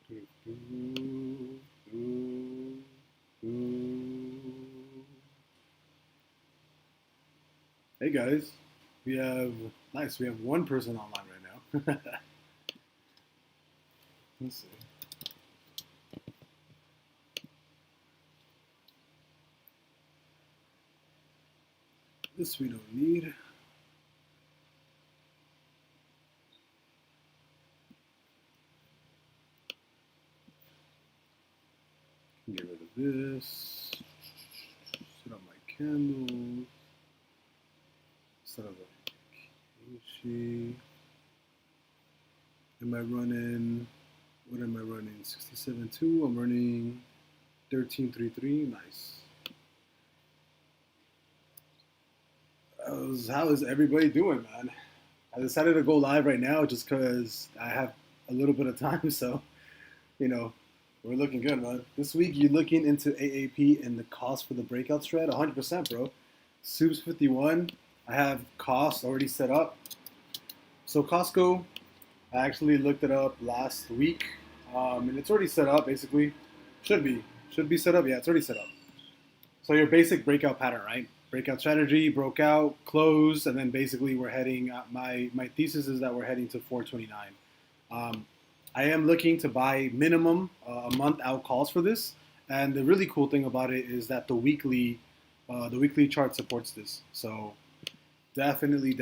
Hey guys, we have we have one person online right now. Let's see. This we don't need. Get rid of this. Set up my candles. Set up a Kishi. Am I running? What am I running? 67.2. I'm running 13.33. Nice. How is everybody doing, man? I decided to go live right now just because I have a little bit of time. So, we're looking good, man. This week, you're looking into AAP and the cost for the breakout strat. 100%, bro. Soups 51. I have cost already set up. So Costco, I actually looked it up last week, and it's already set up. Basically, should be set up. Yeah, it's already set up. So your basic breakout pattern, right? Breakout strategy, broke out, closed, and then basically we're heading. My thesis is that we're heading to 429. I am looking to buy minimum a month out calls for this, and the really cool thing about it is that the weekly chart supports this. So definitely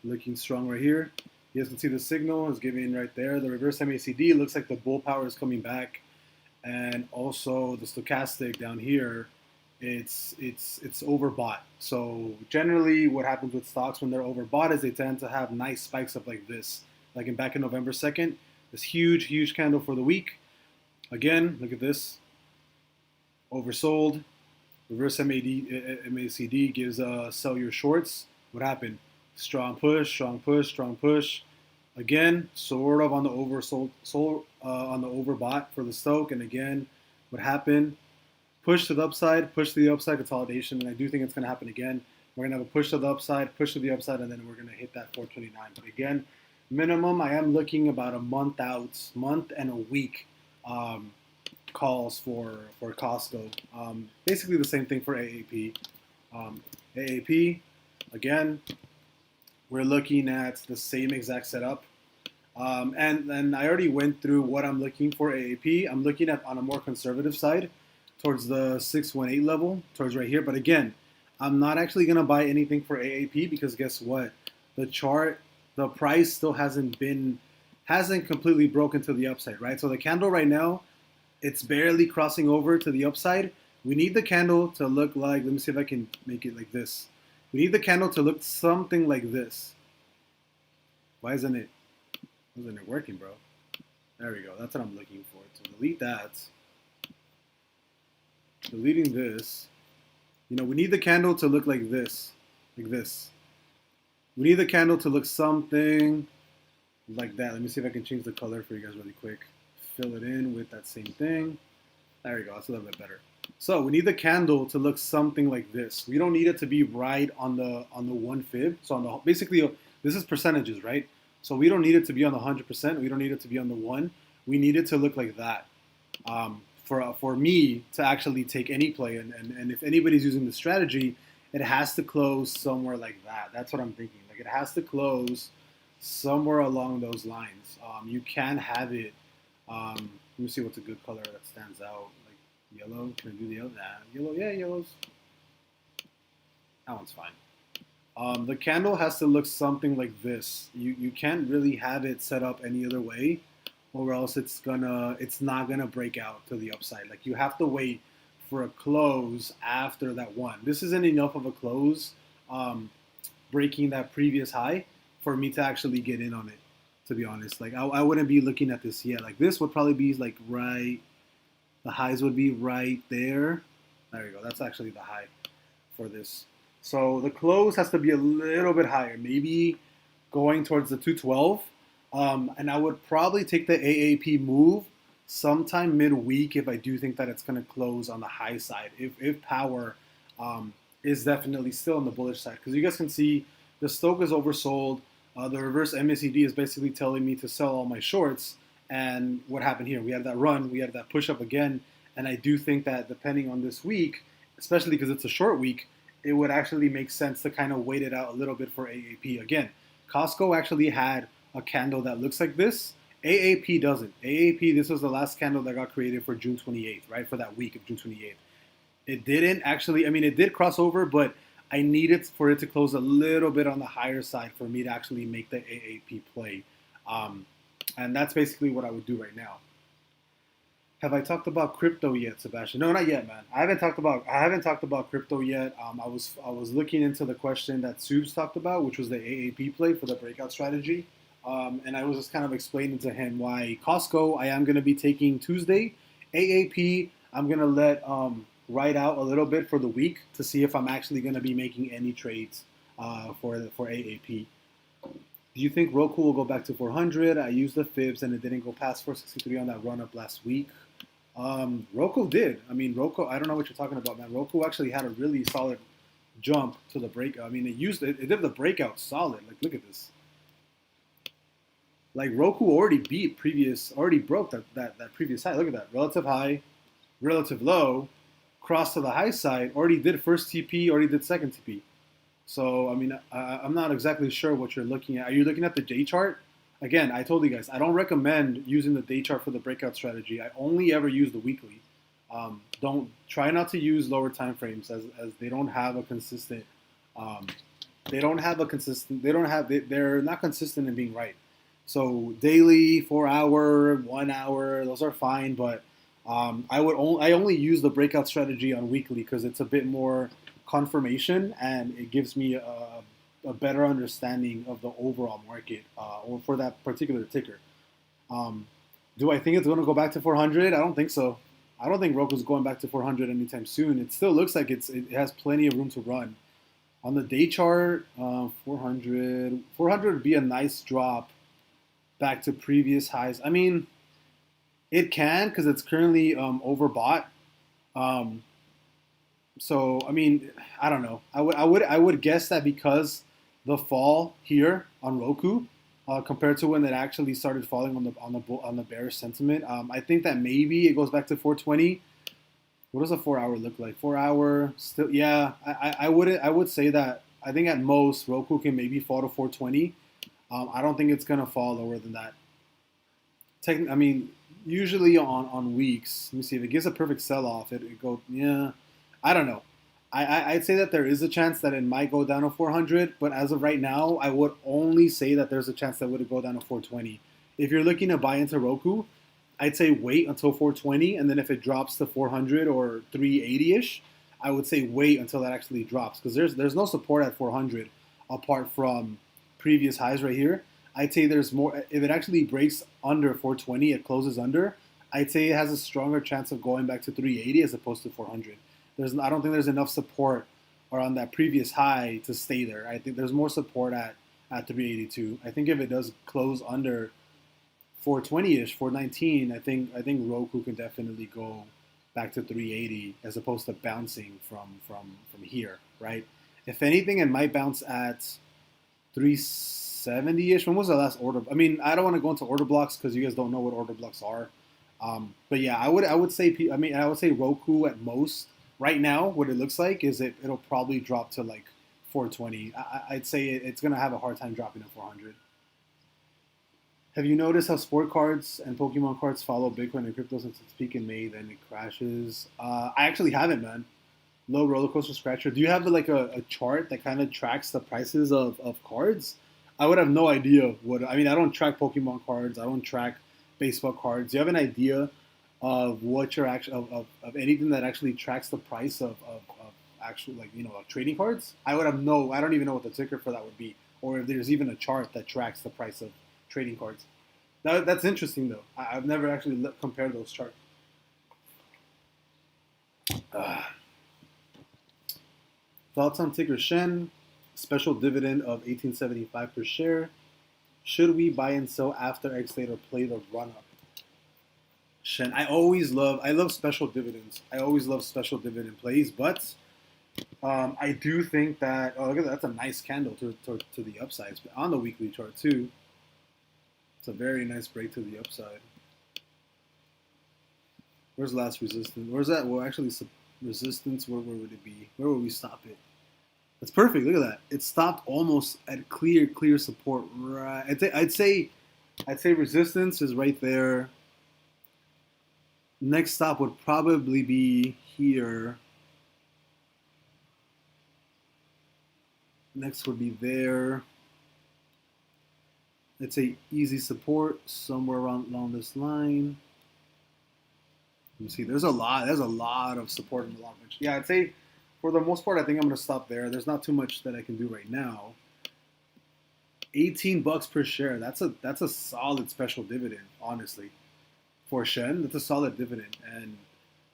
looking strong right here. You guys can see the signal is giving right there. The reverse MACD looks like the bull power is coming back, and also the stochastic down here, it's overbought. So generally, what happens with stocks when they're overbought is they tend to have nice spikes up like this. Like back in November 2nd, this huge candle for the week. Again, look at this. Oversold. Reverse MACD gives sell your shorts. What happened? Strong push. Again, sort of on the oversold, on the overbought for the stoke. And again, what happened? Push to the upside, consolidation. And I do think it's going to happen again. We're going to have a push to the upside, and then we're going to hit that 429. But again, minimum, I am looking about a month and a week calls for Costco. Basically the same thing for AAP. AAP, again, we're looking at the same exact setup. And I already went through what I'm looking for AAP. I'm looking at on a more conservative side towards the 618 level, towards right here. But again, I'm not actually going to buy anything for AAP because guess what? The price still hasn't completely broken to the upside, right? So the candle right now, it's barely crossing over to the upside. We need the candle to look like, let me see if I can make it like this. We need the candle to look something like this. Why isn't it working, bro? There we go. That's what I'm looking for. So delete that. Deleting this. We need the candle to look like this. Like this. We need the candle to look something like that. Let me see if I can change the color for you guys really quick. Fill it in with that same thing. There we go. That's a little bit better. So we need the candle to look something like this. We don't need it to be right on the 1 fib. So on the basically this is percentages, right? So we don't need it to be on the 100%. We don't need it to be on the 1. We need it to look like that. For me to actually take any play, and if anybody's using the strategy, it has to close somewhere like that. That's what I'm thinking. Like it has to close somewhere along those lines. You can have it. Let me see what's a good color that stands out. Like yellow. Can I do the yellow? Nah, yellow. Yeah, yellow's. That one's fine. The candle has to look something like this. You can't really have it set up any other way, or else it's not gonna break out to the upside. Like you have to wait for a close after that one. This isn't enough of a close, breaking that previous high for me to actually get in on it, to be honest. Like I wouldn't be looking at this yet. Like this would probably be like right, the highs would be right there. There we go. That's actually the high for this. So the close has to be a little bit higher, maybe going towards the 212. And I would probably take the AAP move sometime midweek if I do think that it's going to close on the high side. If power is definitely still on the bullish side, because you guys can see the stoke is oversold. The reverse MACD is basically telling me to sell all my shorts, And what happened here? We had that run, we had that push up again, and I do think that depending on this week, especially because it's a short week, it would actually make sense to kind of wait it out a little bit for AAP. Again, Costco actually had a candle that looks like this. AAP doesn't. AAP, this was the last candle that got created for June 28th, right? For that week of June 28th. It didn't actually, I mean, it did cross over, but I needed for it to close a little bit on the higher side for me to actually make the AAP play. And that's basically what I would do right now. Have I talked about crypto yet, Sebastian? No, not yet, man. I haven't talked about crypto yet. I was looking into the question that Subs talked about, which was the AAP play for the breakout strategy. And I was just kind of explaining to him why Costco I am going to be taking Tuesday. AAP I'm going to let ride out a little bit for the week to see if I'm actually going to be making any trades for AAP. Do you think ROKU will go back to 400? I used the fibs and it didn't go past 463 on that run up last week. ROKU did. I mean, ROKU, I don't know what you're talking about, man. ROKU actually had a really solid jump to the breakout. I mean, it did the breakout solid. Like, look at this. Like, ROKU already broke that previous high. Look at that. Relative high, relative low, cross to the high side, already did first TP, already did second TP. So, I mean, I'm not exactly sure what you're looking at. Are you looking at the day chart? Again, I told you guys, I don't recommend using the day chart for the breakout strategy. I only ever use the weekly. Don't try not to use lower time frames as they don't have a consistent. They're not consistent in being right. So daily, 4 hour, 1 hour, those are fine. But I only use the breakout strategy on weekly because it's a bit more confirmation and it gives me a better understanding of the overall market or for that particular ticker. Do I think it's going to go back to 400? I don't think so. I don't think ROKU's going back to 400 anytime soon. It still looks like it has plenty of room to run. On the day chart, 400 would be a nice drop back to previous highs. I mean, it can because it's currently overbought. So I mean, I don't know. I would guess that because the fall here on ROKU compared to when it actually started falling on the bearish sentiment, I think that maybe it goes back to 420. What does a 4 hour look like? 4 hour still, yeah. I would say that I think at most ROKU can maybe fall to 420. I don't think it's gonna fall lower than that. I mean, usually on weeks, let me see if it gives a perfect sell off. It go, yeah. I don't know. I'd say that there is a chance that it might go down to 400, but as of right now, I would only say that there's a chance that it would go down to 420. If you're looking to buy into ROKU, I'd say wait until 420, and then if it drops to 400 or 380-ish, I would say wait until that actually drops because there's no support at 400 apart from previous highs right here. I'd say there's more. If it actually breaks under 420, it closes under. I'd say it has a stronger chance of going back to 380 as opposed to 400. I don't think there's enough support around that previous high to stay there. I think there's more support at 382. I think if it does close under 420-ish, 419, I think ROKU can definitely go back to 380 as opposed to bouncing from here, right? If anything, it might bounce at 370-ish. When was the last order? I mean, I don't want to go into order blocks because you guys don't know what order blocks are. But yeah, I would say ROKU at most. Right now, what it looks like is it'll probably drop to like 420. I'd say it's going to have a hard time dropping to 400. Have you noticed how sport cards and Pokemon cards follow Bitcoin and crypto since its peak in May, then it crashes? I actually haven't, man. Low roller coaster scratcher. Do you have like a chart that kind of tracks the prices of cards? I would have no idea I don't track Pokemon cards. I don't track baseball cards. Do you have an idea of what you're actually of anything that actually tracks the price of actual like trading cards? I don't even know what the ticker for that would be, or if there's even a chart that tracks the price of trading cards. That's interesting though. I've never actually compared those charts. Thoughts on ticker SHEN? Special dividend of $18.75 per share. Should we buy and sell after X date or play the run up? SHEN. I love special dividends. I always love special dividend plays, but I do think that look at that, that's a nice candle to the upsides, but on the weekly chart too. It's a very nice break to the upside. Where's the last resistance? Where's that? Well, actually, resistance. Where would it be? Where would we stop it? That's perfect. Look at that. It stopped almost at clear support. Right. I'd say resistance is right there. Next stop would probably be here. Next would be there. I'd say easy support somewhere along this line. You see, there's a lot of support in the long range. Yeah, I'd say for the most part, I think I'm going to stop there. There's not too much that I can do right now. $18 per share. That's a solid special dividend, honestly. For SHEN, that's a solid dividend. And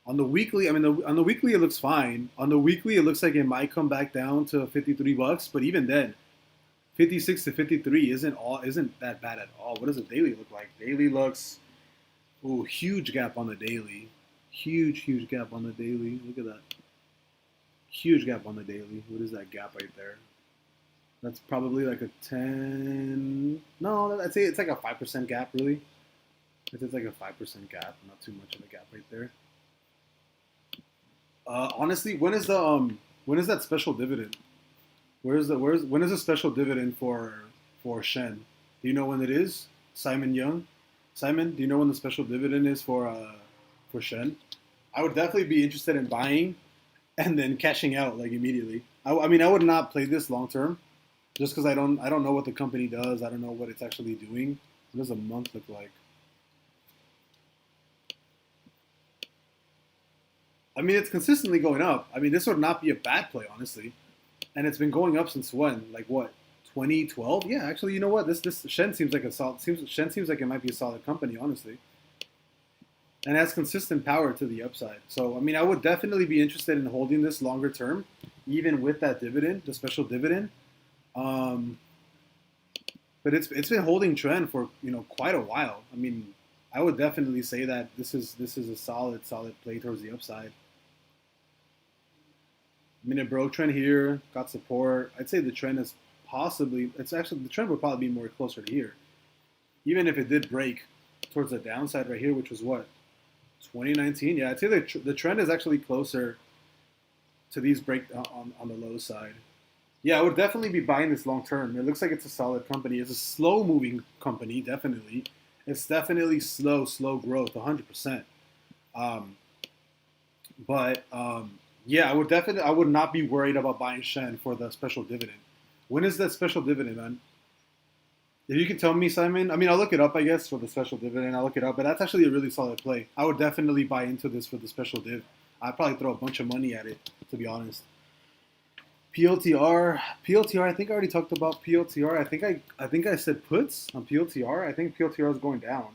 on the weekly, I mean, on the weekly it looks fine. On the weekly, it looks like it might come back down to $53, but even then, 56 to 53 isn't that bad at all. What does the daily look like? Daily looks, ooh, huge gap on the daily. Huge gap on the daily. Look at that. Huge gap on the daily. What is that gap right there? That's probably like a 10. No, I'd say it's like a 5% gap, really. It's like a 5% gap, not too much of a gap right there. Honestly, when is that special dividend? When is the special dividend for SHEN? Do you know when it is? Simon Young? Simon, do you know when the special dividend is for SHEN? I would definitely be interested in buying and then cashing out like immediately. I mean, I would not play this long term, just because I don't know what the company does. I don't know what it's actually doing. What does a month look like? I mean, it's consistently going up. I mean, this would not be a bad play, honestly. And it's been going up since when? Like what? 2012? Yeah, actually, you know what? This SHEN seems like SHEN seems like it might be a solid company, honestly. And has consistent power to the upside. So, I mean, I would definitely be interested in holding this longer term, even with that dividend, the special dividend. But it's been holding trend for quite a while. I mean, I would definitely say that this is a solid play towards the upside. I mean, it broke trend here, got support. I'd say the trend is the trend would probably be more closer to here. Even if it did break towards the downside right here, which was what? 2019? Yeah, I'd say the trend is actually closer to these break on the low side. Yeah, I would definitely be buying this long term. It looks like it's a solid company. It's a slow moving company, definitely. It's definitely slow growth, 100%. Yeah, I would not be worried about buying SHEN for the special dividend. When is that special dividend, man? If you can tell me, Simon, I mean, I'll look it up, I guess, for the special dividend. I'll look it up, but that's actually a really solid play. I would definitely buy into this for the special div. I'd probably throw a bunch of money at it, to be honest. PLTR, I think I already talked about PLTR. I think I said puts on PLTR. I think PLTR is going down.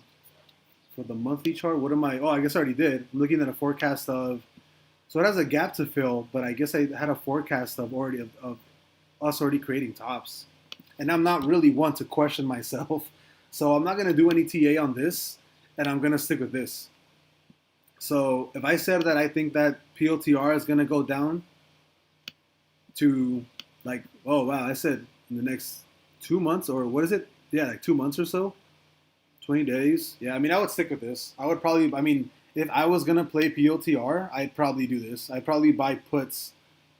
For the monthly chart, what am I? Oh, I guess I already did. I'm looking at a forecast of, so it has a gap to fill, but I guess I had a forecast of us already creating tops. And I'm not really one to question myself. So I'm not going to do any TA on this, and I'm going to stick with this. So if I said that I think that PLTR is going to go down to like, oh wow, I said in the next 2 months, or what is it? Yeah, like 2 months or so, 20 days. Yeah, I mean, I would stick with this. I would probably, I mean, if I was gonna play PLTR, I'd probably do this. I'd probably buy puts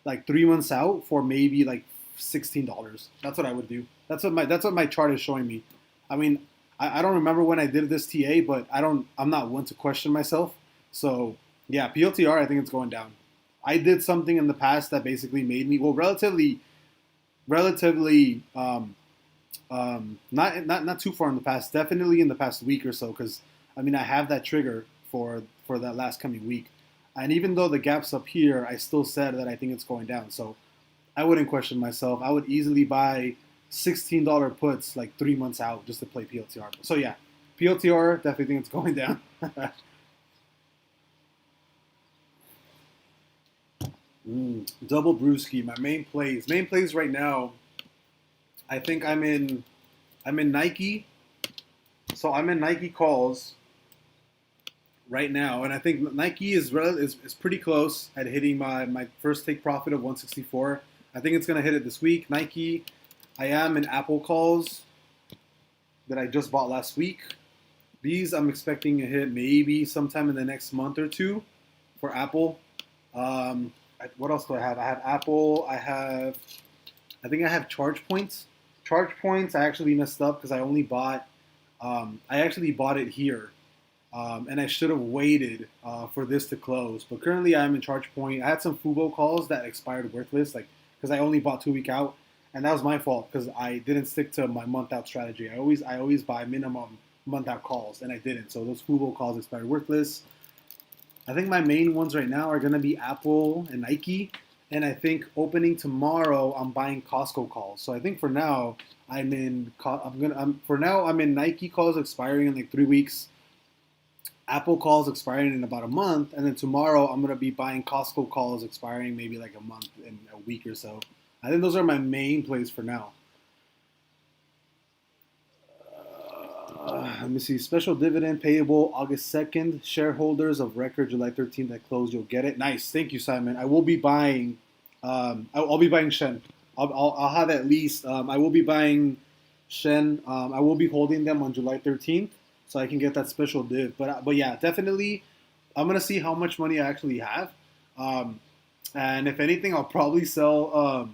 like 3 months out for maybe like $16. That's what I would do. That's what my chart is showing me. I mean, I don't remember when I did this TA, but I'm not one to question myself. So yeah, PLTR, I think it's going down. I did something in the past that basically made me, well, relatively not too far in the past, definitely in the past week or so, because I mean, I have that trigger for that last coming week. And even though the gap's up here, I still said that I think it's going down. So I wouldn't question myself. I would easily buy $16 puts like 3 months out just to play PLTR. So yeah, PLTR, definitely think it's going down. Double brewski, my main plays. Main plays right now, I think I'm in Nike. So I'm in Nike calls right now, and I think Nike is pretty close at hitting my first take profit of 164. I think it's gonna hit it this week. Nike, I am in Apple calls that I just bought last week. These I'm expecting a hit maybe sometime in the next month or two for Apple. What else do I have? I have Apple. I think I have ChargePoints. ChargePoints, I actually messed up because I actually bought it here. And I should have waited for this to close. But currently, I'm in ChargePoint. I had some Fubo calls that expired worthless, like because I only bought 2 week out, and that was my fault because I didn't stick to my month out strategy. I always buy minimum month out calls, and I didn't. So those Fubo calls expired worthless. I think my main ones right now are gonna be Apple and Nike, and I think opening tomorrow I'm buying Costco calls. So I think for now I'm in Nike calls expiring in like 3 weeks. Apple calls expiring in about a month, and then tomorrow I'm gonna be buying Costco calls expiring maybe like a month and a week or so. I think those are my main plays for now. Let me see. Special dividend payable August 2nd. Shareholders of record July 13th that close, you'll get it. Nice. Thank you, Simon. I will be buying. I'll be buying SHEN. I'll have at least. I will be buying SHEN. I will be holding them on July 13th, so I can get that special div. But yeah, definitely. I'm gonna see how much money I actually have, and if anything, I'll probably sell.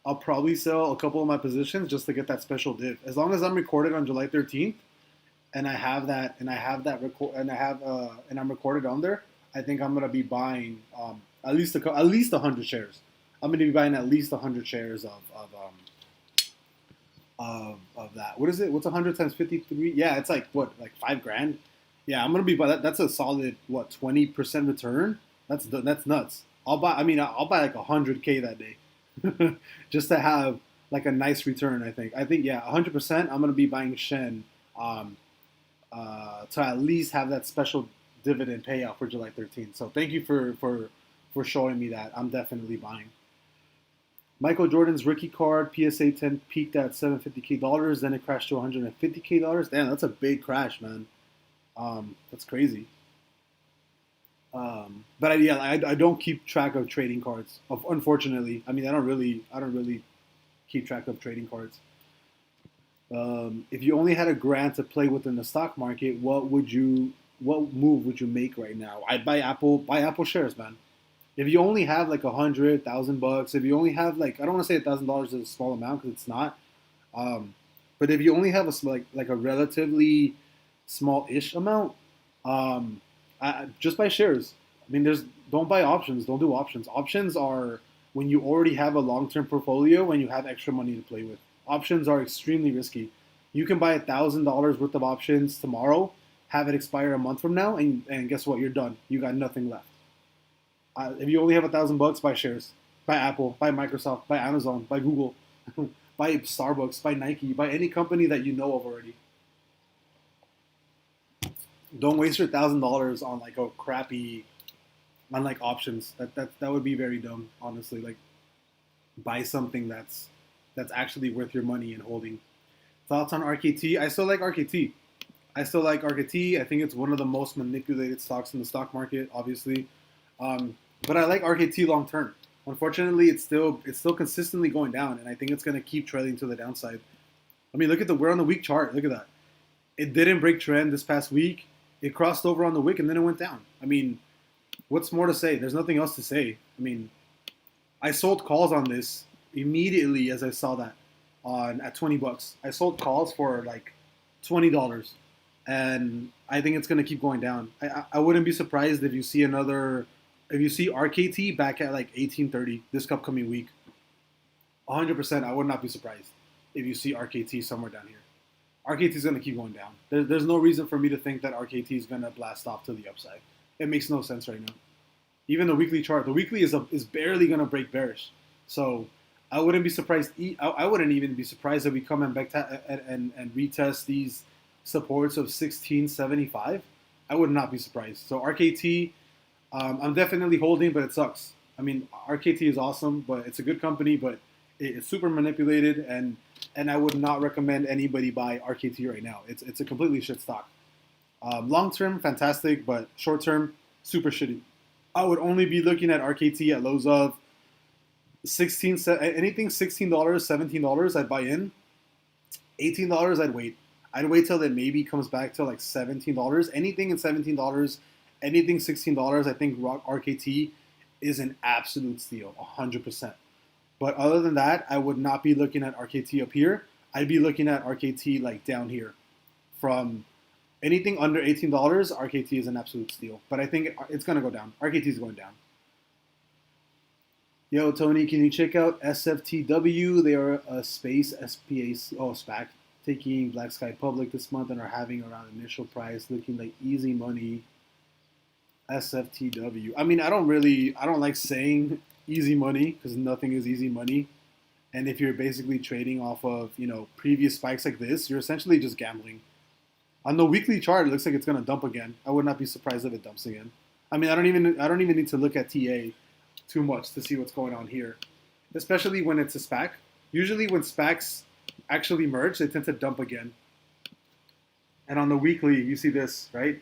I'll probably sell a couple of my positions just to get that special div. As long as I'm recorded on July 13th and I'm recorded on there, I think I'm gonna be buying at least 100 shares. I'm gonna be buying at least 100 shares of that. What is it? What's 100 times 53? Yeah, it's like what, like $5,000. Yeah, I'm gonna be buy that. That's a solid what, 20% return. That's nuts. I'll buy like 100K that day, just to have like a nice return. I think yeah, 100%. I'm gonna be buying SHEN. To at least have that special dividend payout for July 13th. So thank you for showing me that. I'm definitely buying. Michael Jordan's rookie card PSA 10 peaked at $750K, then it crashed to $150K. Damn, that's a big crash, man. That's crazy. But I don't keep track of trading cards. Unfortunately, I mean I don't really keep track of trading cards. If you only had a grand to play with in the stock market, what move would you make right now? I'd buy Apple shares, man. If you only have like $100,000, if you only have like, I don't want to say $1,000 is a small amount because it's not. But if you only have like a relatively small-ish amount, just buy shares. I mean, don't buy options. Don't do options. Options are when you already have a long-term portfolio, when you have extra money to play with. Options are extremely risky. You can buy $1,000 worth of options tomorrow, have it expire a month from now, and guess what? You're done. You got nothing left. If you only have $1,000, buy shares. Buy Apple, buy Microsoft, buy Amazon, buy Google, buy Starbucks, buy Nike, buy any company that you know of already. Don't waste your $1,000 on like a crappy, on like options. That would be very dumb, honestly. Like buy something that's actually worth your money and holding. Thoughts on RKT? I still like RKT. I think it's one of the most manipulated stocks in the stock market, obviously. But I like RKT long term. Unfortunately, it's still consistently going down, and I think it's going to keep trailing to the downside. I mean, we're on the week chart. Look at that. It didn't break trend this past week. It crossed over on the wick, and then it went down. I mean, what's more to say? There's nothing else to say. I mean, I sold calls on this immediately as I saw that at $20. I sold calls for like $20, and I think it's going to keep going down. I wouldn't be surprised if you see RKT back at like 1830 this upcoming week. 100%, I would not be surprised if you see RKT somewhere down here. RKT is going to keep going down. There's no reason for me to think that RKT is going to blast off to the upside. It makes no sense right now. Even the weekly chart, the weekly is barely going to break bearish. So I wouldn't be surprised. I wouldn't even be surprised if we come and retest these supports of 1675. I would not be surprised. So RKT, I'm definitely holding, but it sucks. I mean, RKT is awesome, but it's a good company, but it's super manipulated, and I would not recommend anybody buy RKT right now. It's a completely shit stock. Long term, fantastic, but short term, super shitty. I would only be looking at RKT at lows of anything $16, $17, I'd buy in. $18, I'd wait. I'd wait till it maybe comes back to like $17. Anything in $17, anything $16, I think RKT is an absolute steal, 100%. But other than that, I would not be looking at RKT up here. I'd be looking at RKT like down here. From anything under $18, RKT is an absolute steal. But I think it's going to go down. RKT is going down. Yo, Tony, can you check out SFTW? They are a space SPAC taking Black Sky public this month and are having around initial price, looking like easy money. SFTW. I mean, I don't like saying easy money because nothing is easy money. And if you're basically trading off of, previous spikes like this, you're essentially just gambling. On the weekly chart, it looks like it's going to dump again. I would not be surprised if it dumps again. I mean, I don't even need to look at TA too much to see what's going on here, especially when it's a SPAC. Usually when SPACs actually merge, they tend to dump again. And on the weekly, you see this, right?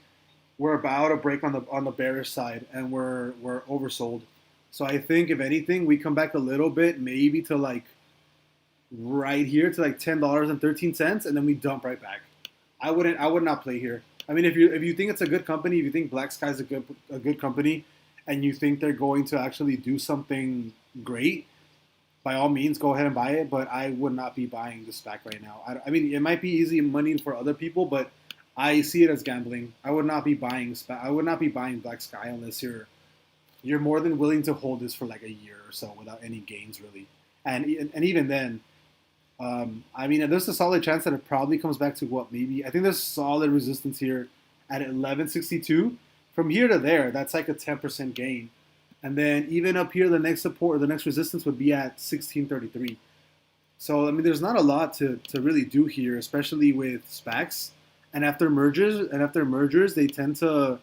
We're about to break on the bearish side, and we're oversold. So I think if anything, we come back a little bit, maybe to like right here to like $10.13, and then we dump right back. I would not play here. I mean, if you think it's a good company, if you think Black Sky is a good company, and you think they're going to actually do something great, by all means, go ahead and buy it. But I would not be buying this SPAC right now. I mean, it might be easy money for other people, but I see it as gambling. I would not be buying Black Sky unless you're more than willing to hold this for like a year or so without any gains really. And even then, I mean, there's a solid chance that it probably comes back to what maybe I think there's solid resistance here at 1162. From here to there, that's like a 10% gain. And then even up here, the next support or the next resistance would be at 1633. So I mean, there's not a lot to really do here, especially with SPACs. And after mergers, they tend to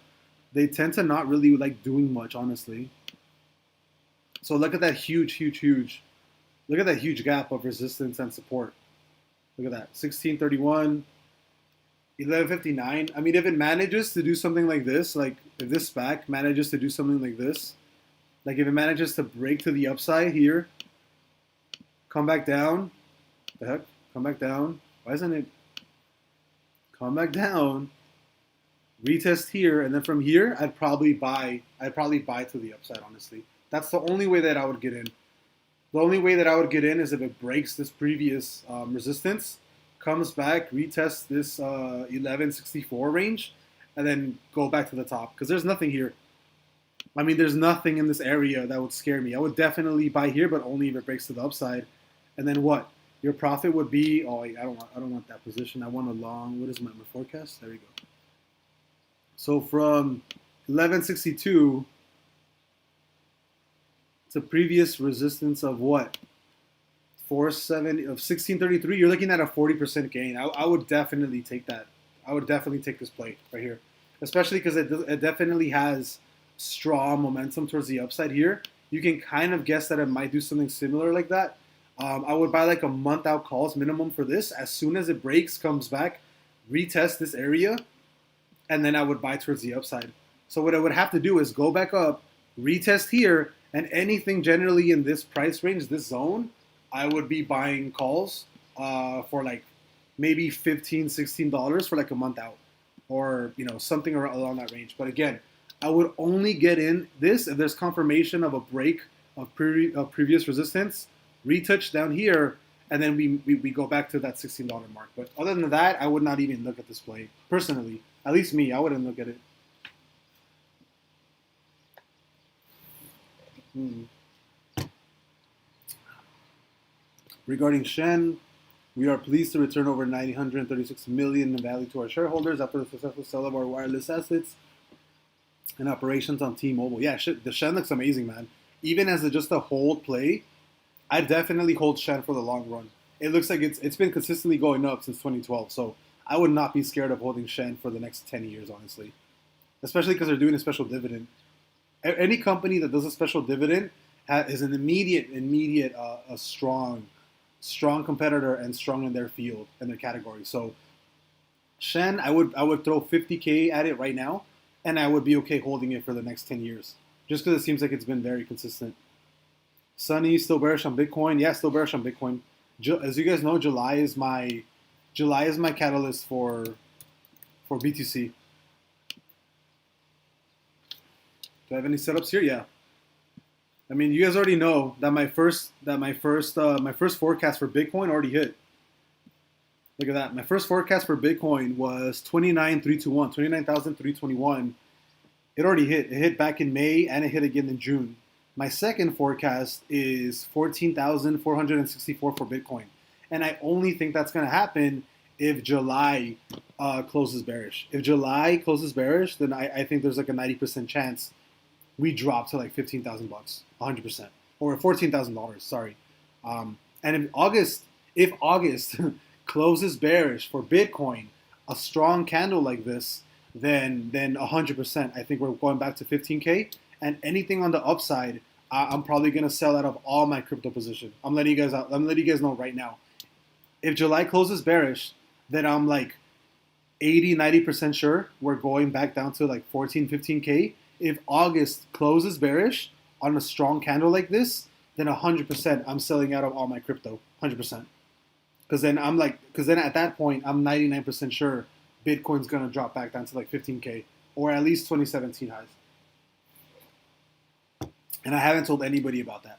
not really like doing much, honestly. So look at that huge look at that huge gap of resistance and support. Look at that, 1631, 1159. I mean, if it manages to do something like this, like if this SPAC manages to do something like this, like if it manages to break to the upside here, come back down, the heck, come back down. Why isn't it? Come back down, retest here, and then from here, I'd probably buy to the upside, honestly. That's the only way that I would get in. The only way that I would get in is if it breaks this previous resistance, comes back, retests this 1164 range, and then go back to the top. Because there's nothing here. I mean, there's nothing in this area that would scare me. I would definitely buy here, but only if it breaks to the upside. And then what? Your profit would be, I don't want that position. I want a long, what is my forecast? There we go. So from 1162 to previous resistance of what? 1633, you're looking at a 40% gain. I would definitely take that. I would definitely take this play right here. Especially because it definitely has strong momentum towards the upside here. You can kind of guess that it might do something similar like that. I would buy like a month out calls minimum for this. As soon as it breaks, comes back, retest this area, and then I would buy towards the upside. So what I would have to do is go back up, retest here, and anything generally in this price range, this zone, I would be buying calls for like maybe $15, $16 for like a month out, or something along that range. But again, I would only get in this if there's confirmation of a break of previous resistance, retouch down here, and then we go back to that $16 mark. But other than that, I would not even look at this play. Personally, at least me, I wouldn't look at it. Regarding SHEN, we are pleased to return over $936 million in value to our shareholders after the successful sale of our wireless assets and operations on T-Mobile. Yeah, the SHEN looks amazing, man. Even as just a hold play, I definitely hold SHEN for the long run. It looks like it's been consistently going up since 2012, so I would not be scared of holding SHEN for the next 10 years, honestly. Especially because they're doing a special dividend. Any company that does a special dividend is an immediate a strong competitor and strong in their field and their category. So SHEN, I would throw 50K at it right now, and I would be okay holding it for the next 10 years, just because it seems like it's been very consistent. Sunny, still bearish on Bitcoin? Yeah, still bearish on Bitcoin. As you guys know, July is my July is my catalyst for BTC. Do I have any setups here? Yeah. I mean, you guys already know that my first forecast for Bitcoin already hit. Look at that. My first forecast for Bitcoin was 29,321. It already hit. It hit back in May and it hit again in June. My second forecast is 14,464 for Bitcoin. And I only think that's going to happen if July closes bearish. If July closes bearish, then I think there's like a 90% chance we drop to like $15,000, 100%, or $14,000. Sorry. And if August closes bearish for Bitcoin, a strong candle like this, then 100%, I think we're going back to 15K. And anything on the upside, I'm probably gonna sell out of all my crypto position. I'm letting you guys know right now. If July closes bearish, then I'm like 80-90% sure we're going back down to like 15K. If August closes bearish on a strong candle like this, then 100% I'm selling out of all my crypto, 100%. Because then at that point I'm 99% sure Bitcoin's gonna drop back down to like 15K or at least 2017 highs. And I haven't told anybody about that.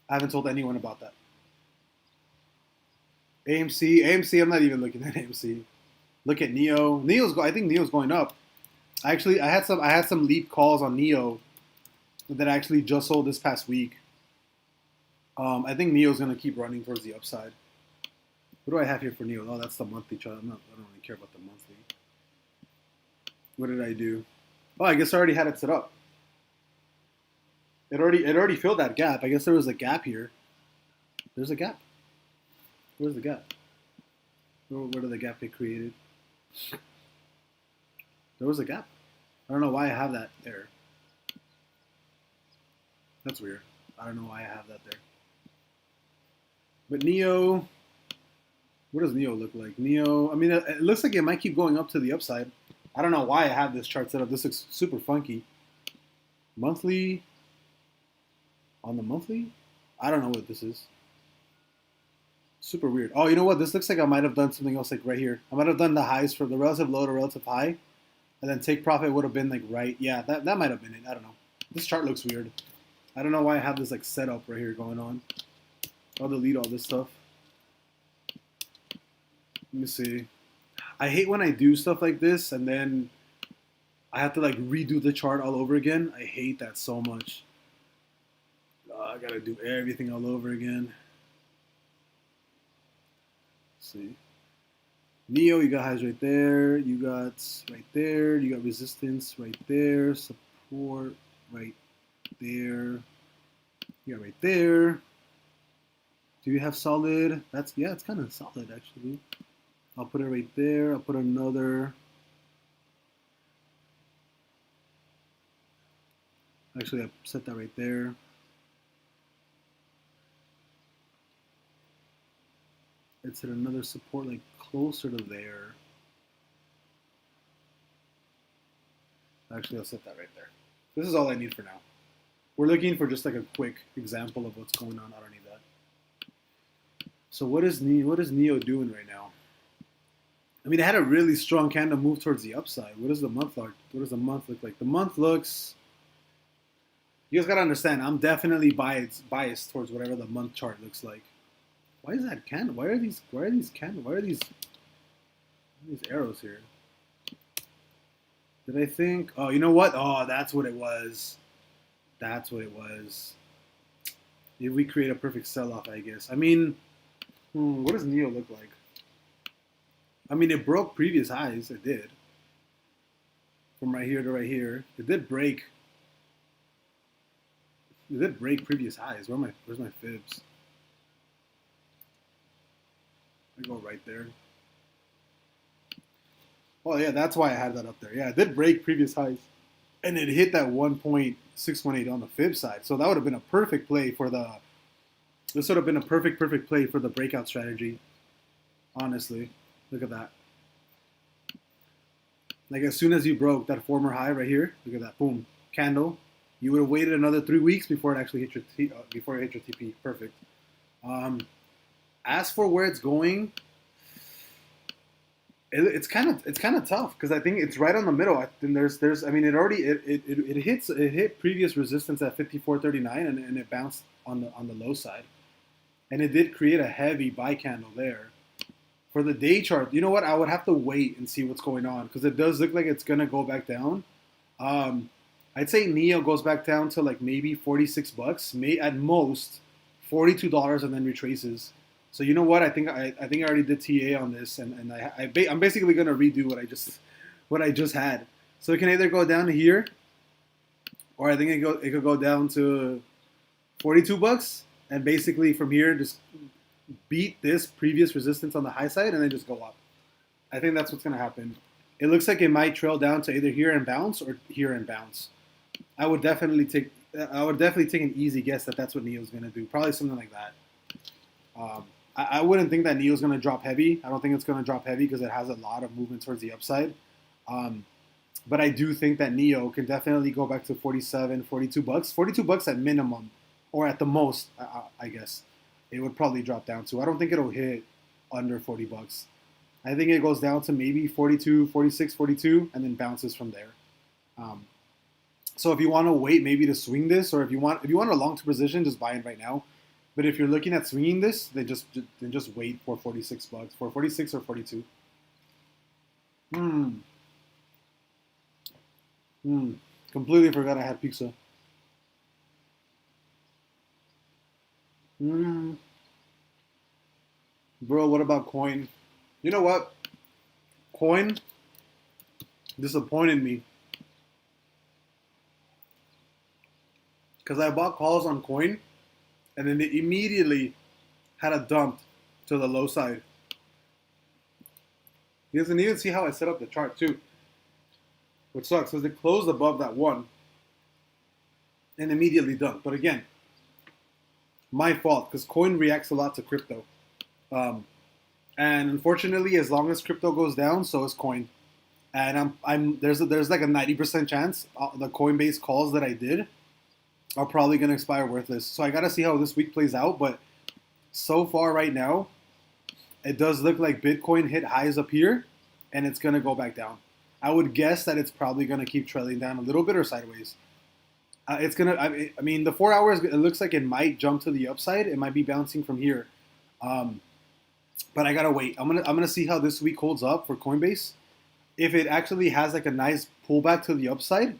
I haven't told anyone about that. AMC, I'm not even looking at AMC. Look at Neo. I think Neo's going up. Actually, I had some leap calls on Neo that actually just sold this past week. I think Neo's gonna keep running towards the upside. What do I have here for Neo? Oh, that's the monthly chart. I don't really care about the monthly. What did I do? Oh, I guess I already had it set up. It already filled that gap. I guess there was a gap here. There's a gap. Where's the gap? Where did the gap get created? There was a gap. I don't know why I have that there. That's weird. I don't know why I have that there. But Neo, what does Neo look like? Neo, I mean, it looks like it might keep going up to the upside. I don't know why I have this chart set up. This looks super funky. Monthly, on the monthly? I don't know what this is. Super weird. Oh, you know what? This looks like I might have done something else like right here. I might have done the highs for the relative low to relative high. And then take profit would have been like right. Yeah, that might have been it. I don't know. This chart looks weird. I don't know why I have this like setup right here going on. I'll delete all this stuff. Let me see. I hate when I do stuff like this and then I have to like redo the chart all over again. I hate that so much. I gotta do everything all over again. Let's see. Neo, you got highs right there. You got right there. You got resistance right there. Support right there. You got right there. Do you have solid? Yeah, it's kind of solid actually. I'll put it right there. I'll put another. Actually, I set that right there. It's at another support like closer to there. Actually, I'll set that right there. This is all I need for now. We're looking for just like a quick example of what's going on. I don't need that. So what is Neo doing right now? I mean, it had a really strong candle move towards the upside. What does the month look? What does the month look like? The month looks. You guys gotta understand. I'm definitely biased towards whatever the month chart looks like. Why is that candle? Why are these candles? Why are these arrows here? Did I think? Oh, you know what? Oh, that's what it was. That's what it was. If we create a perfect sell-off, I guess. I mean, what does Neo look like? I mean, it broke previous highs. It did. From right here to right here. It did break. It did break previous highs. Where's my fibs? I go right there. Oh yeah, that's why I had that up there. Yeah, it did break previous highs. And it hit that 1.618 on the fib side. So that would have been a perfect play for the... This would have been a perfect play for the breakout strategy. Honestly. Look at that. Like as soon as you broke that former high right here, look at that, boom, candle. You would have waited another 3 weeks before it actually hit your TP. Perfect. As for where it's going, it's kind of tough because I think it's right on the middle. I think there's I mean it hit previous resistance at 54.39 and it bounced on the low side, and it did create a heavy buy candle there. For the day chart, you know what? I would have to wait and see what's going on because it does look like it's gonna go back down. Um, I'd say Neo goes back down to like maybe $46, may at most $42, and then retraces. So you know what? I think I already did TA on this, and I'm basically gonna redo what I just had. So it can either go down to here, or I think it could go down to $42, and basically from here just beat this previous resistance on the high side and then just go up. I think that's what's gonna happen. It looks like it might trail down to either here and bounce or here and bounce. I would definitely take an easy guess that that's what Neo's gonna do. Probably something like that. I wouldn't think that Neo's gonna drop heavy. I don't think it's gonna drop heavy because it has a lot of movement towards the upside. Um, but I do think that Neo can definitely go back to 47, $42. $42 at minimum, or at the most, I guess it would probably drop down to. I don't think it'll hit under $40. I think it goes down to maybe 42, 46, 42, and then bounces from there. Um, so if you want to wait maybe to swing this, or if you want a long-term position, just buy in right now. But if you're looking at swinging this, then just wait for $46, for 46 or 42. Hmm. Hmm. Completely forgot I had pizza. Hmm. Bro, what about Coin? You know what? Coin disappointed me because I bought calls on Coin, and then they immediately had a dump to the low side. You guys can even see how I set up the chart too, which sucks because it closed above that one and immediately dumped. But again, my fault because Coin reacts a lot to crypto, um, and unfortunately, as long as crypto goes down, so is Coin. And there's like a 90% chance the Coinbase calls that I did are probably going to expire worthless. So I got to see how this week plays out. But so far right now, it does look like Bitcoin hit highs up here, and it's going to go back down. I would guess that it's probably going to keep trailing down a little bit or sideways. It's gonna. I mean, the 4 hours. It looks like it might jump to the upside. It might be bouncing from here, um, but I gotta wait. I'm gonna see how this week holds up for Coinbase. If it actually has like a nice pullback to the upside,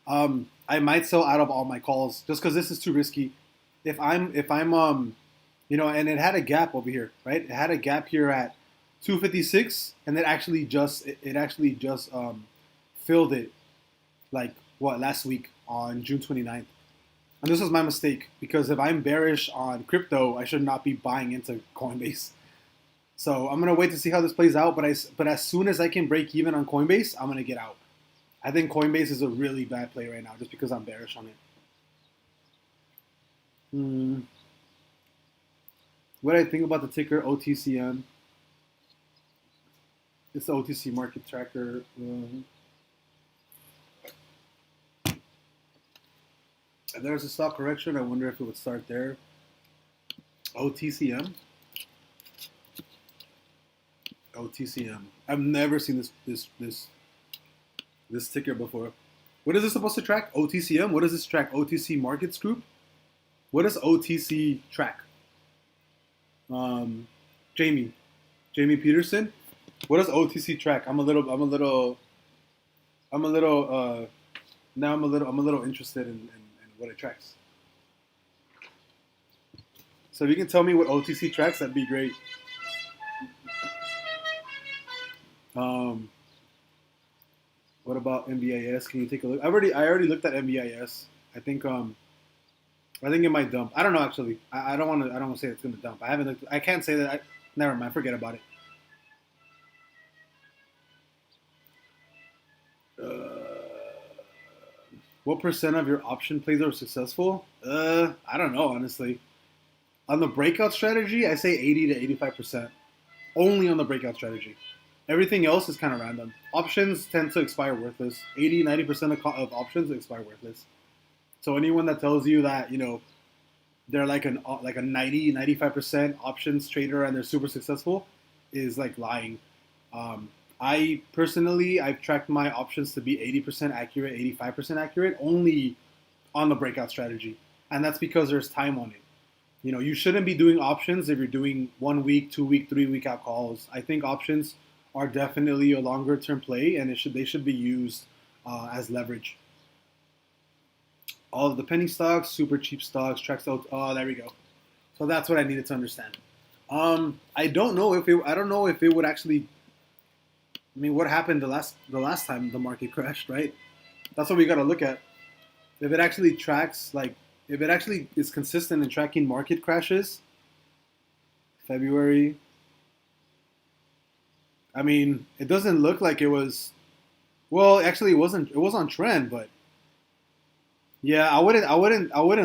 I might sell out of all my calls just because this is too risky. If I'm and it had a gap over here, right? It had a gap here at 256, and it actually just filled it like what last week on June 29th. And this was my mistake because if I'm bearish on crypto, I should not be buying into Coinbase. So I'm gonna wait to see how this plays out. But as soon as I can break even on Coinbase, I'm gonna get out. I think Coinbase is a really bad play right now just because I'm bearish on it. Hmm. What I think about the ticker OTCM? It's the OTC market tracker. If there's a stock correction, I wonder if it would start there. OTCM. OTCM. I've never seen this ticker before. What is this supposed to track? OTCM? What does this track? OTC Markets Group? What does OTC track? Um, Jamie. Jamie Peterson? What does OTC track? Now I'm a little interested in what it tracks. So if you can tell me what OTC tracks, that'd be great. Um, what about MBIS? Can you take a look? I already looked at MBIS. I think I think it might dump. I don't know actually. I don't want to say it's gonna dump. I haven't looked. I can't say that. Never mind. Forget about it. What percent of your option plays are successful? I don't know honestly. On the breakout strategy, I say 80 to 85%. Only on the breakout strategy. Everything else is kind of random. Options tend to expire worthless. 80, 90% of options expire worthless. So anyone that tells you that, they're like a 90, 95% options trader and they're super successful is like lying. I personally, I've tracked my options to be 80% accurate, 85% accurate, only on the breakout strategy. And that's because there's time on it. You shouldn't be doing options if you're doing 1 week, 2 week, 3 week out calls. I think options are definitely a longer term play, and they should be used as leverage. All of the penny stocks, super cheap stocks, tracks out. Oh, there we go. So that's what I needed to understand. I don't know if it would actually. I mean, what happened the last time the market crashed, right? That's what we got to look at. If it actually tracks, like, if it actually is consistent in tracking market crashes, February. I mean, it doesn't look like it was. Well, actually, it wasn't. It was on trend, but yeah, I wouldn't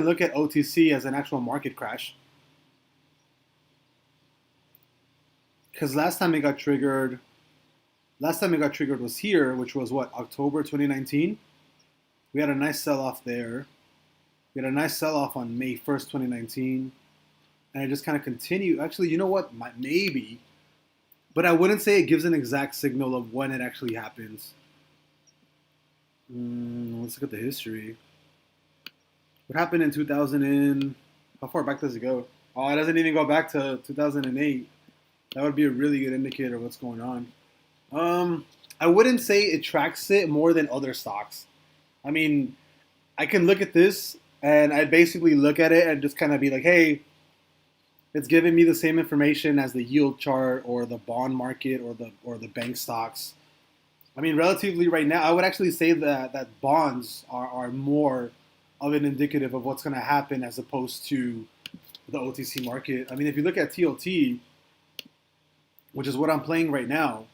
look at OTC as an actual market crash because last time it got triggered was here, which was what, October 2019. We had a nice sell-off there. We had a nice sell-off on May 1st, 2019. And it just kind of continued. Actually, you know what? Maybe. But I wouldn't say it gives an exact signal of when it actually happens. Let's look at the history. What happened in 2000 and... How far back does it go? Oh, it doesn't even go back to 2008. That would be a really good indicator of what's going on. I wouldn't say it tracks it more than other stocks. I mean, I can look at this and I'd basically look at it and just kind of be like, hey, it's giving me the same information as the yield chart or the bond market or the bank stocks. I mean, relatively right now, I would actually say that bonds are more of an indicative of what's going to happen as opposed to the OTC market. I mean, if you look at TLT, which is what I'm playing right now,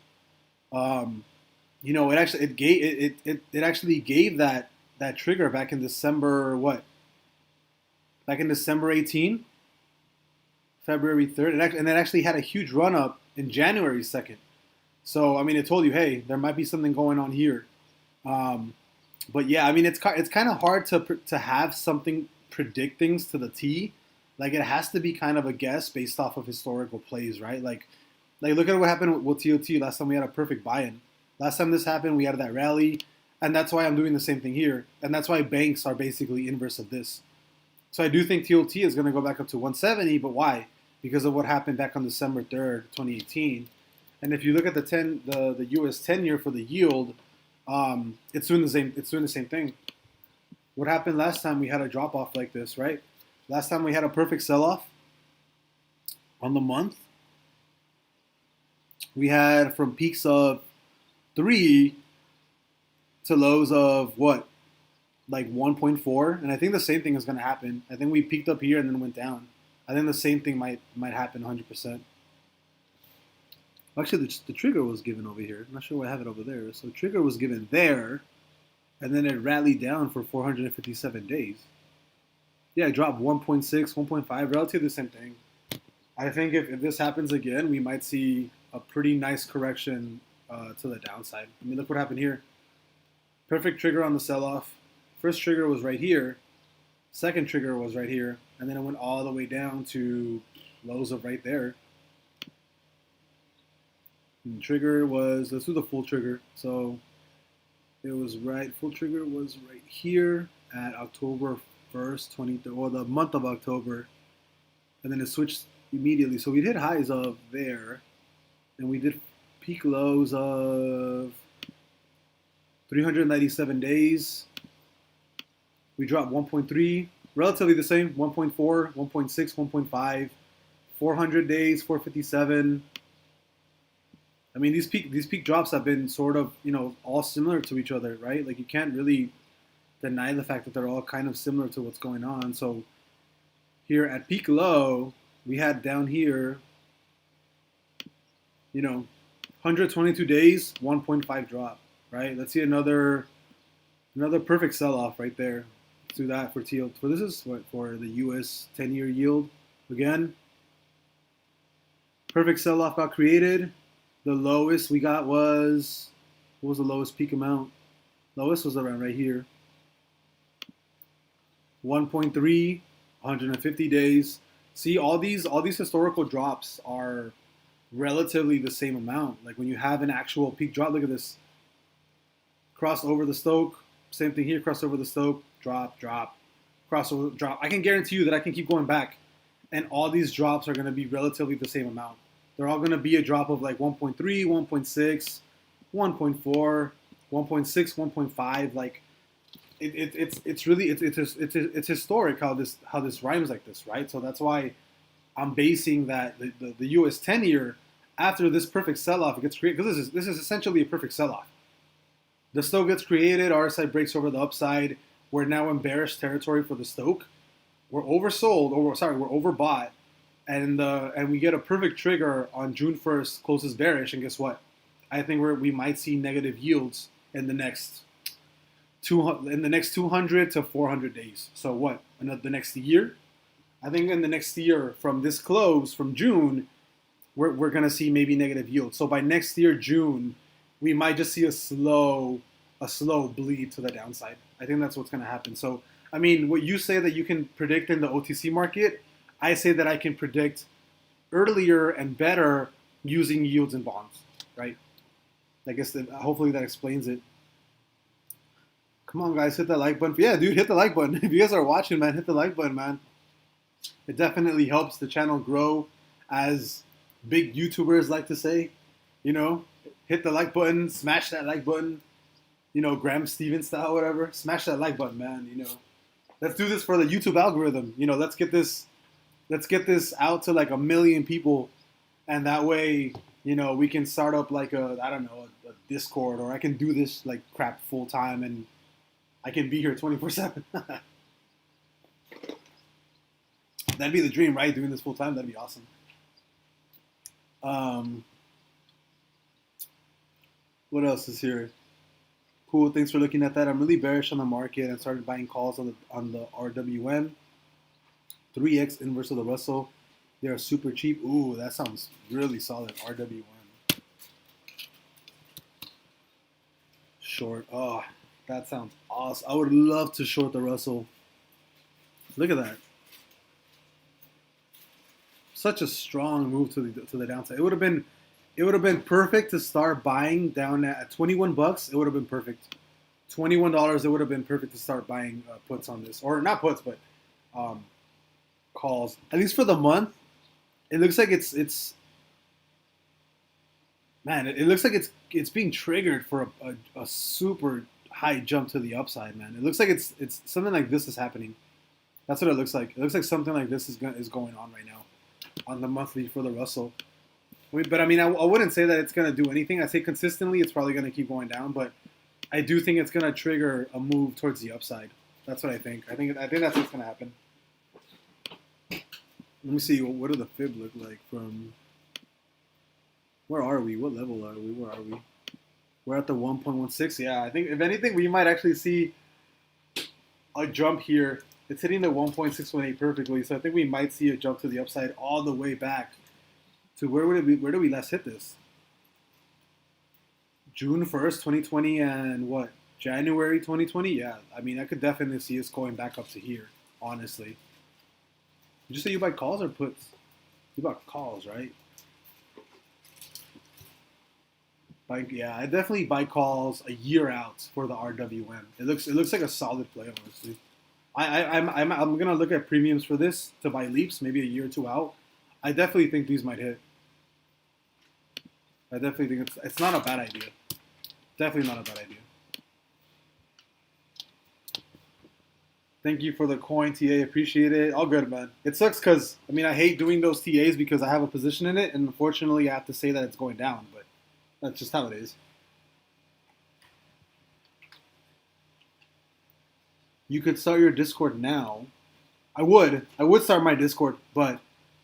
it actually gave that trigger back in December, what? Back in December 18, February 3rd, and it actually had a huge run up in January 2nd. So I mean, it told you, hey, there might be something going on here. But yeah, I mean, it's kind of hard to have something predict things to the T. Like, it has to be kind of a guess based off of historical plays, right? Like look at what happened with TOT. Last time we had a perfect buy-in. Last time this happened, we had that rally, and that's why I'm doing the same thing here. And that's why banks are basically inverse of this. So I do think TOT is going to go back up to 170, but why? Because of what happened back on December 3rd, 2018. And if you look at the US 10-year for the yield, it's doing the same thing. What happened last time we had a drop off like this, right? Last time we had a perfect sell-off on the month. We had from peaks of 3 to lows of what? Like 1.4. And I think the same thing is going to happen. I think we peaked up here and then went down. I think the same thing might happen 100%. Actually, the trigger was given over here. I'm not sure why I have it over there. So trigger was given there, and then it rallied down for 457 days. Yeah, it dropped 1.6, 1.5, relatively the same thing. I think if this happens again, we might see a pretty nice correction to the downside. I mean, look what happened here. Perfect trigger on the sell-off. First trigger was right here. Second trigger was right here. And then it went all the way down to lows of right there. And the trigger was, let's do the full trigger. So it was full trigger was right here at October 1st, 23rd, or the month of October. And then it switched immediately. So we did highs of there. And we did peak lows of 397 days. We dropped 1.3, relatively the same, 1.4, 1.6, 1.5, 400 days, 457. I mean, these peak drops have been sort of, all similar to each other, right? Like, you can't really deny the fact that they're all kind of similar to what's going on. So here at peak low, we had down here, 122 days, 1.5 drop, right? Let's see another perfect sell-off right there. Let's do that for TL. So this is what for the US 10-year yield. Again, perfect sell-off got created. The lowest we got was, what was the lowest peak amount? Lowest was around right here. 1.3, 150 days. See, all these historical drops are relatively the same amount. Like when you have an actual peak drop, look at this. Cross over the Stoke, same thing here, cross over the Stoke, drop, drop, cross over, drop. I can guarantee you that I can keep going back, and all these drops are going to be relatively the same amount. They're all going to be a drop of like 1.3, 1.6, 1.4, 1.6, 1.5. Like it's really it's historic how this rhymes like this, right? So that's why I'm basing that the US 10-year after this perfect sell-off, it gets created, because this is essentially a perfect sell-off. The Stoke gets created, RSI breaks over the upside. We're now in bearish territory for the Stoke. We're oversold, or sorry, we're overbought, and we get a perfect trigger on June 1st, closes bearish, and guess what? I think we might see negative yields in the next 200 to 400 days. So what? The next year? I think in the next year, from this close, from June, we're going to see maybe negative yield. So by next year, June, we might just see a slow bleed to the downside. I think that's what's going to happen. So, I mean, what you say that you can predict in the OTC market, I say that I can predict earlier and better using yields and bonds, right? I guess hopefully that explains it. Come on, guys, hit that like button. Yeah, dude, hit the like button. If you guys are watching, man, hit the like button, man. It definitely helps the channel grow, as big YouTubers like to say. You know, hit the like button, smash that like button. You know, Graham Stevens style, whatever. Smash that like button, man. You know, let's do this for the YouTube algorithm. You know, let's get this out to like 1 million people, and that way, you know, we can start up like a Discord, or I can do this like crap full time, and I can be here 24/7. That'd be the dream, right? Doing this full time, that'd be awesome. What else is here? Cool. Thanks for looking at that. I'm really bearish on the market. I started buying calls on the RWM. 3x inverse of the Russell. They are super cheap. Ooh, that sounds really solid. RWM. Short. Oh, that sounds awesome. I would love to short the Russell. Look at that. Such a strong move to the downside. It would have been perfect to start buying down at 21 bucks. It would have been perfect. $21. It would have been perfect to start buying puts on this, or not puts, but calls. At least for the month, it looks like it's man. It looks like it's being triggered for a super high jump to the upside, man. It looks like it's something like this is happening. That's what it looks like. It looks like something like this is going on right now on the monthly for the Russell. But I mean, I wouldn't say that it's going to do anything. I say consistently, it's probably going to keep going down. But I do think it's going to trigger a move towards the upside. That's what I think. I think that's what's going to happen. Let me see. What do the fib look like from? Where are we? What level are we? Where are we? We're at the 1.16. Yeah, I think if anything, we might actually see a jump here. It's hitting the 1.618 perfectly, so I think we might see a jump to the upside all the way back to where would it be? Where do we last hit this? June 1st, 2020, and what? January 2020? Yeah, I mean, I could definitely see us going back up to here, honestly. Did you say you buy calls or puts? You bought calls, right? Yeah, I definitely buy calls a year out for the RWM. It looks like a solid play, honestly. I'm gonna look at premiums for this to buy leaps, maybe a year or two out. I definitely think these might hit. I definitely think it's not a bad idea. Definitely not a bad idea. Thank you for the coin, TA. Appreciate it. All good, man. It sucks because, I mean, I hate doing those TAs because I have a position in it, and unfortunately I have to say that it's going down, but that's just how it is. You could start your Discord now. I would start my Discord, but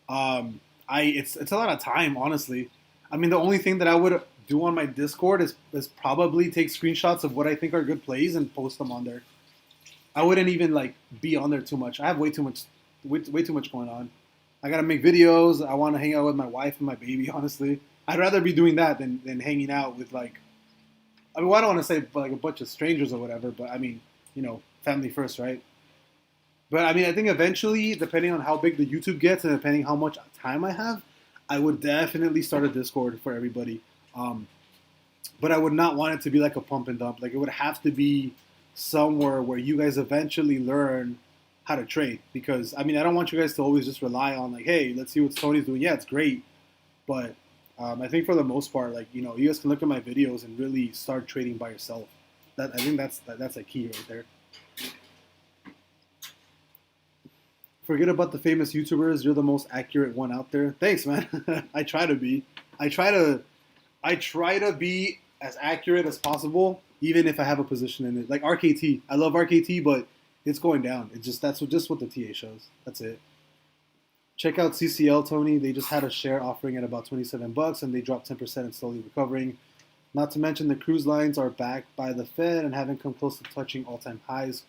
it's a lot of time, honestly. I mean, the only thing that I would do on my Discord is probably take screenshots of what I think are good plays and post them on there. I wouldn't even like be on there too much. I have way too much going on. I gotta make videos. I want to hang out with my wife and my baby. Honestly, I'd rather be doing that than hanging out with like. I mean, well, I don't want to say like a bunch of strangers or whatever, but I mean, you know, family first, right? But I mean, I think eventually, depending on how big the YouTube gets and depending how much time I have, I would definitely start a Discord for everybody. But I would not want it to be like a pump and dump. Like it would have to be somewhere where you guys eventually learn how to trade. Because I mean, I don't want you guys to always just rely on like, hey, let's see what Tony's doing. Yeah, it's great, but I think for the most part, like you know, you guys can look at my videos and really start trading by yourself. That I think that's a key right there. Forget about the famous YouTubers. You're the most accurate one out there. Thanks, man. I try to be. I try to. I try to be as accurate as possible, even if I have a position in it. Like RKT, I love RKT, but it's going down. It's just what the TA shows. That's it. Check out CCL, Tony. They just had a share offering at about $27, and they dropped 10% and slowly recovering. Not to mention the cruise lines are backed by the Fed and haven't come close to touching all-time highs.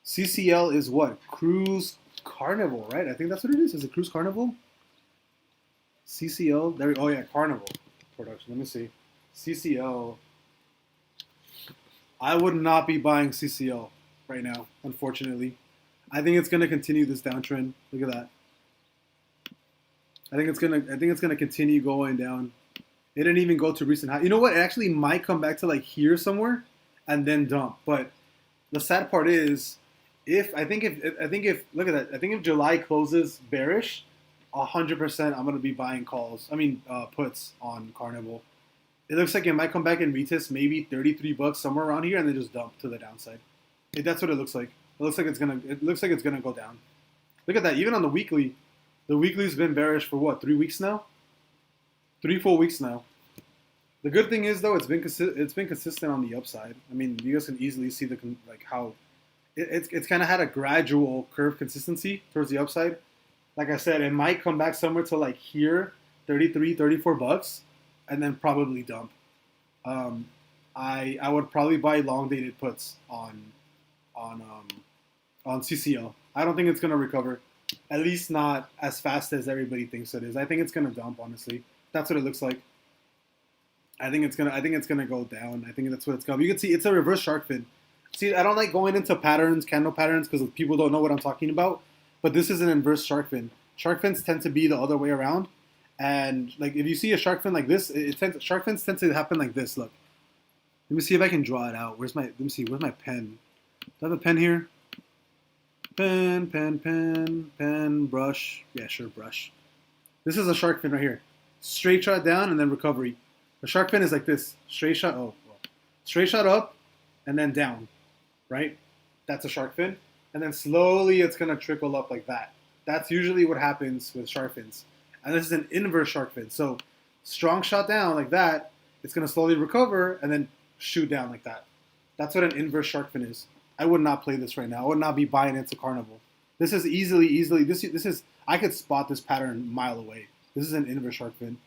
CCL is what? Cruise Carnival, right? I think that's what it is. Is it Cruise Carnival? CCL. There. Oh yeah, Carnival production. Let me see. CCL. I would not be buying CCL right now, unfortunately. I think it's going to continue this downtrend. Look at that. I think it's gonna continue going down. It didn't even go to recent high. You know what? It actually might come back to like here somewhere and then dump. But the sad part is, if look at that. I think if July closes bearish, 100% I'm gonna be buying calls. I mean puts on Carnival. It looks like it might come back and retest maybe $33 somewhere around here and then just dump to the downside. That's what it looks like. It looks like it's gonna go down. Look at that. Even on the weekly. The weekly's been bearish for what, 3 weeks now? 3 full weeks now. The good thing is though, it's been consistent on the upside. I mean, you guys can easily see how it's kind of had a gradual curve consistency towards the upside. Like I said, it might come back somewhere to like here, $34, and then probably dump. I would probably buy long dated puts on CCL. I don't think it's gonna recover. At least not as fast as everybody thinks it is. I think it's gonna dump, honestly. That's what it looks like. I think it's gonna go down. I think that's what it's gonna be. You can see it's a reverse shark fin. See, I don't like going into patterns, candle patterns, because people don't know what I'm talking about. But this is an inverse shark fin. Shark fins tend to be the other way around. And like if you see a shark fin like this, shark fins tend to happen like this. Look. Let me see if I can draw it out. Where's my pen? Do I have a pen here? Pen, brush. Yeah, sure, brush. This is a shark fin right here. Straight shot down and then recovery. A shark fin is like this. Straight shot, straight shot up and then down, right? That's a shark fin. And then slowly it's going to trickle up like that. That's usually what happens with shark fins. And this is an inverse shark fin. So strong shot down like that, it's going to slowly recover and then shoot down like that. That's what an inverse shark fin is. I would not play this right now. I would not be buying into Carnival. This is easily. This is. I could spot this pattern a mile away. This is an inverse shark fin.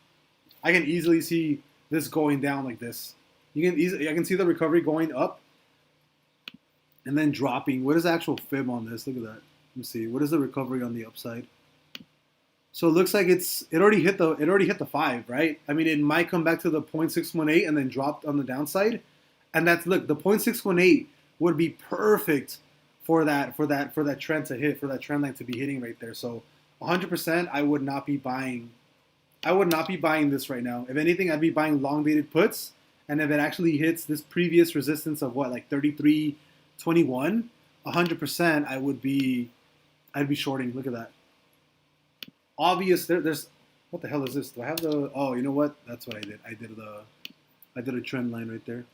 I can easily see this going down like this. I can see the recovery going up and then dropping. What is the actual fib on this? Look at that. Let me see. What is the recovery on the upside? So it looks like it already hit the 5, right? I mean, it might come back to the 0.618 and then dropped on the downside. And that's, look, the 0.618 would be perfect for that trend to hit, for that trend line to be hitting right there. So 100% I would not be buying this right now. If anything, I'd be buying long dated puts, and if it actually hits this previous resistance of what, like 33.21, 100% I'd be shorting. Look at that. Obvious. There's what the hell is this? Do I have the? Oh, you know what? That's what I did. I did a trend line right there.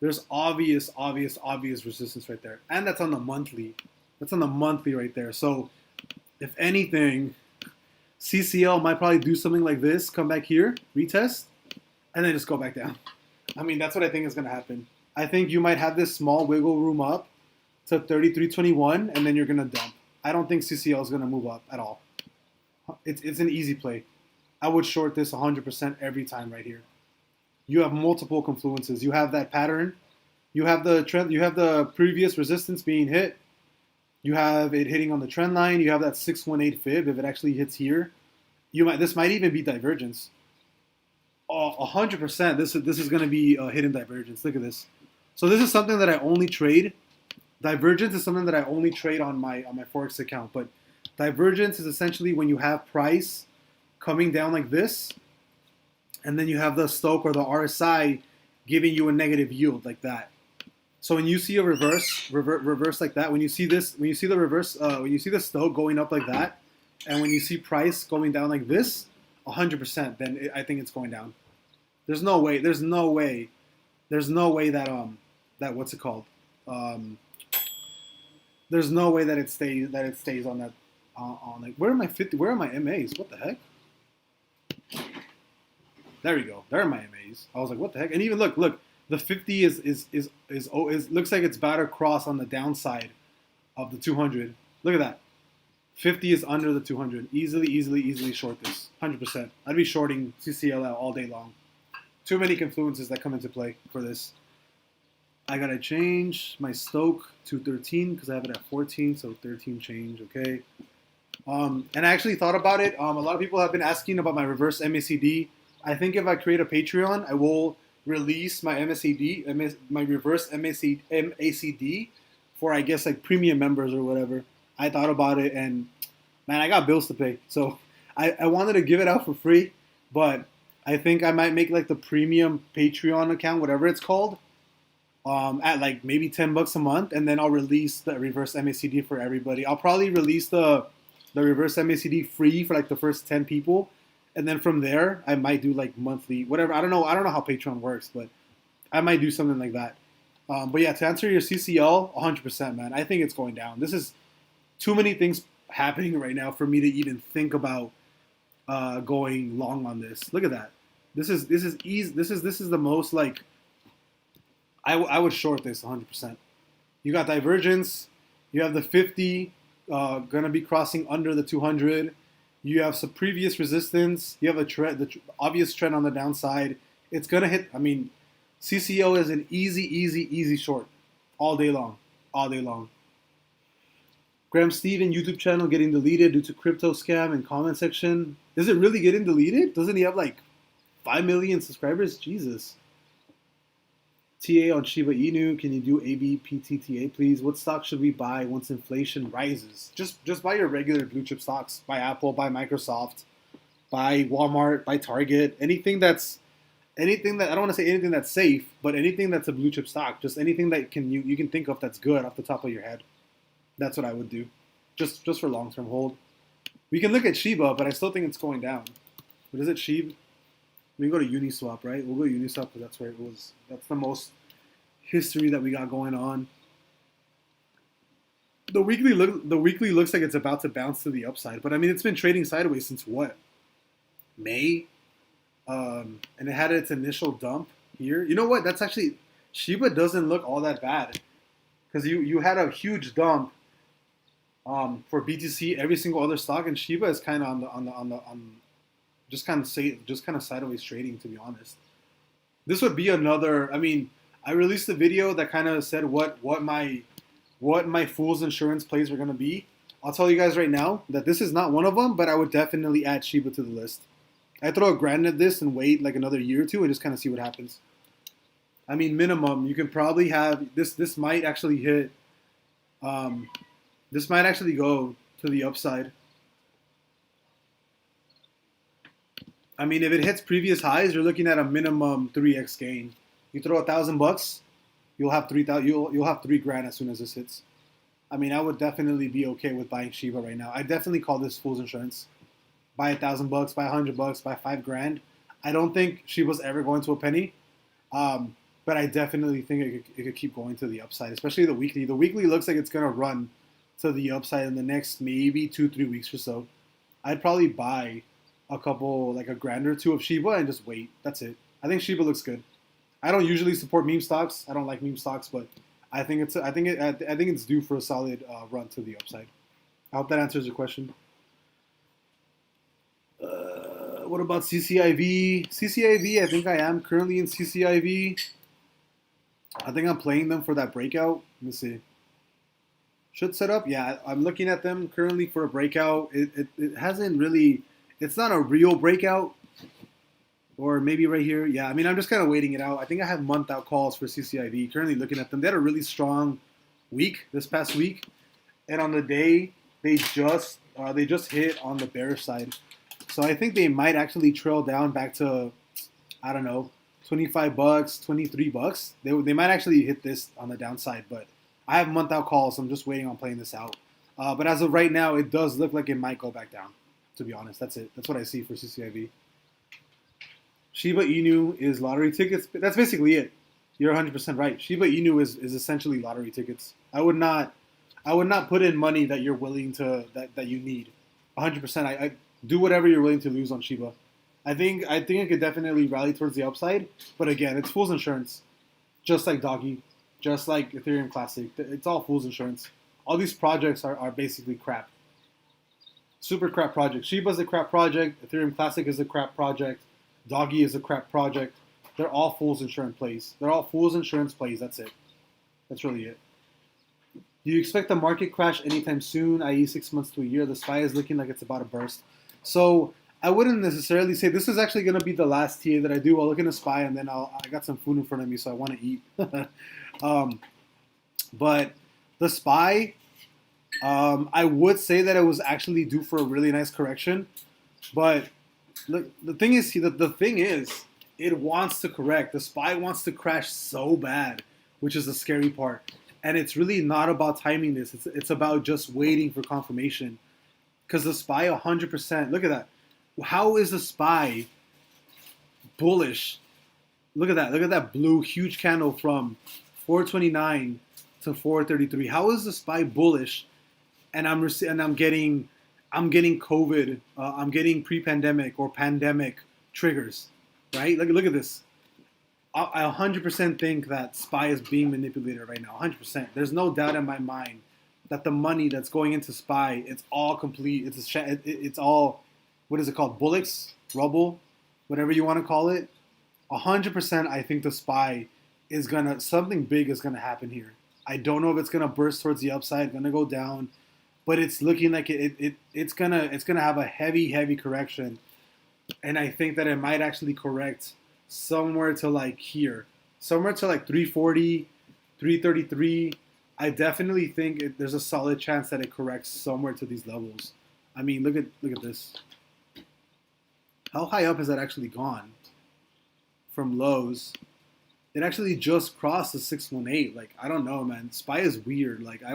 There's obvious resistance right there. And that's on the monthly. That's on the monthly right there. So if anything, CCL might probably do something like this, come back here, retest, and then just go back down. I mean, that's what I think is going to happen. I think you might have this small wiggle room up to 33.21, and then you're going to dump. I don't think CCL is going to move up at all. It's an easy play. I would short this 100% every time right here. You have multiple confluences. You have that pattern. You have the trend. You have the previous resistance being hit. You have it hitting on the trend line. You have that 618 fib. If it actually hits here, this might even be divergence. 100%. This is going to be a hidden divergence. Look at this. So this is something that I only trade. Divergence is something that I only trade on my Forex account. But divergence is essentially when you have price coming down like this, and then you have the Stochh or the RSI giving you a negative yield like that. So when you see a reverse like that, when you see this, when you see the reverse, when you see the Stochh going up like that, and when you see price going down like this, 100%, then I think it's going down. There's no way that that what's it called? There's no way that it stays on that on like where are my MAs? What the heck? There we go. There are my MAs. I was like, what the heck? And even look, the 50 is looks like it's about to cross on the downside of the 200. Look at that. 50 is under the 200. Easily short this. 100%. I'd be shorting CCLL all day long. Too many confluences that come into play for this. I gotta change my Stochh to 13 because I have it at 14, so 13 change, okay. And I actually thought about it. A lot of people have been asking about my reverse MACD. I think if I create a Patreon, I will release my my reverse MACD for, I guess, like premium members or whatever. I thought about it, and man, I got bills to pay. So I wanted to give it out for free, but I think I might make like the premium Patreon account, whatever it's called, at like maybe $10 a month, and then I'll release the reverse MACD for everybody. I'll probably release the reverse MACD free for like the first 10 people, and then from there I might do like monthly, whatever. I don't know how Patreon works, but I might do something like that. But yeah, to answer your CCL, 100%, man. I think it's going down. This is too many things happening right now for me to even think about going long on this. Look at that. This is easy. This is the most like I would short this 100%. You got divergence. You have the 50 gonna be crossing under the 200. You have some previous resistance. You have a trend, the obvious trend on the downside. It's gonna hit. I mean, CCO is an easy short all day long. Graham Stephen YouTube channel getting deleted due to crypto scam in comment section. Is it really getting deleted? Doesn't he have like 5 million subscribers? Jesus. TA on Shiba Inu. Can you do ABPTTA, please? What stock should we buy once inflation rises? Just buy your regular blue chip stocks. Buy Apple, buy Microsoft, buy Walmart, buy Target. Anything that I don't want to say anything that's safe, but anything that's a blue chip stock. Just anything that you can think of that's good off the top of your head. That's what I would do. Just for long-term hold. We can look at Shiba, but I still think it's going down. What is it, Shiba? We can go to Uniswap, right? We'll go to Uniswap because that's where it was. That's the most history that we got going on. The weekly looks like it's about to bounce to the upside, but I mean it's been trading sideways since what? May? And it had its initial dump here. You know what? That's actually Shiba doesn't look all that bad because you had a huge dump for BTC, every single other stock, and Shiba is kind of on just kind of sideways trading, to be honest. This would be another. I mean, I released a video that kind of said what my fool's insurance plays were gonna be. I'll tell you guys right now that this is not one of them, but I would definitely add Shiba to the list. I throw $1,000 at this and wait like another year or two and just kind of see what happens. I mean, minimum you can probably have this. This might actually hit. This might actually go to the upside. I mean, if it hits previous highs, you're looking at a minimum 3x gain. You throw $1,000, you'll have you'll have $3,000 as soon as this hits. I mean, I would definitely be okay with buying Shiba right now. I definitely call this fool's insurance. Buy $1,000, buy $100, buy $5,000. I don't think Shiba's ever going to a penny, but I definitely think it could keep going to the upside, especially the weekly. The weekly looks like it's gonna run to the upside in the next maybe 2-3 weeks or so. I'd probably buy a couple, like $1,000 or $2 of Shiba and just wait. That's it. I think Shiba looks good. I don't usually support meme stocks. I don't like meme stocks, but I think it's due for a solid run to the upside. I hope that answers your question. What about CCIV? CCIV, I think I am currently in CCIV. I think I'm playing them for that breakout. Let me see. Should set up. Yeah, I'm looking at them currently for a breakout. It hasn't really. It's not a real breakout. Or maybe right here. Yeah, I mean, I'm just kind of waiting it out. I think I have month-out calls for CCIV. Currently looking at them. They had a really strong week this past week. And on the day, they just hit on the bearish side. So I think they might actually trail down back to, I don't know, $25, $23. They might actually hit this on the downside, but I have month out calls, so I'm just waiting on playing this out. But as of right now, it does look like it might go back down, to be honest. That's it. That's what I see for CCIV. Shiba Inu is lottery tickets. That's basically it. You're 100% right. Shiba Inu is essentially lottery tickets. I would not put in money that you're willing to that you need. 100%. I do whatever you're willing to lose on Shiba. I think it could definitely rally towards the upside, but again, it's fool's insurance, just like Doggy, just like Ethereum Classic. It's all fool's insurance. All these projects are basically crap. Super crap project. Shiba's a crap project. Ethereum Classic is a crap project. Doggy is a crap project. They're all fool's insurance plays. That's it. That's really it. Do you expect the market crash anytime soon, i.e. 6 months to a year? The SPY is looking like it's about to burst. So I wouldn't necessarily say this is actually going to be the last TA that I do. I'll look in the SPY and then I got some food in front of me, so I want to eat. But the SPY, I would say that it was actually due for a really nice correction. But look, the thing is, it wants to correct. The SPY wants to crash so bad, which is the scary part. And it's really not about timing this. It's about just waiting for confirmation. Because the SPY 100%, look at that. How is the SPY bullish? Look at that. Look at that blue huge candle from 429 to 433. How is the SPY bullish? And I'm getting COVID. I'm getting pre-pandemic or pandemic triggers, right? Look at this. I 100% think that SPY is being manipulated right now. 100%. There's no doubt in my mind that the money that's going into SPY, it's all complete. It's all, what is it called? Bullets, rubble, whatever you want to call it. 100%. I think the SPY is something big is gonna happen here. I don't know if it's gonna burst towards the upside, gonna go down, but it's looking like it's gonna have a heavy correction, and I think that it might actually correct somewhere to like here, somewhere to like 340, 333. I definitely think there's a solid chance that it corrects somewhere to these levels. I mean, look at this. How high up has that actually gone from lows? It actually just crossed the 618. Like, I don't know, man. SPY is weird. Like, I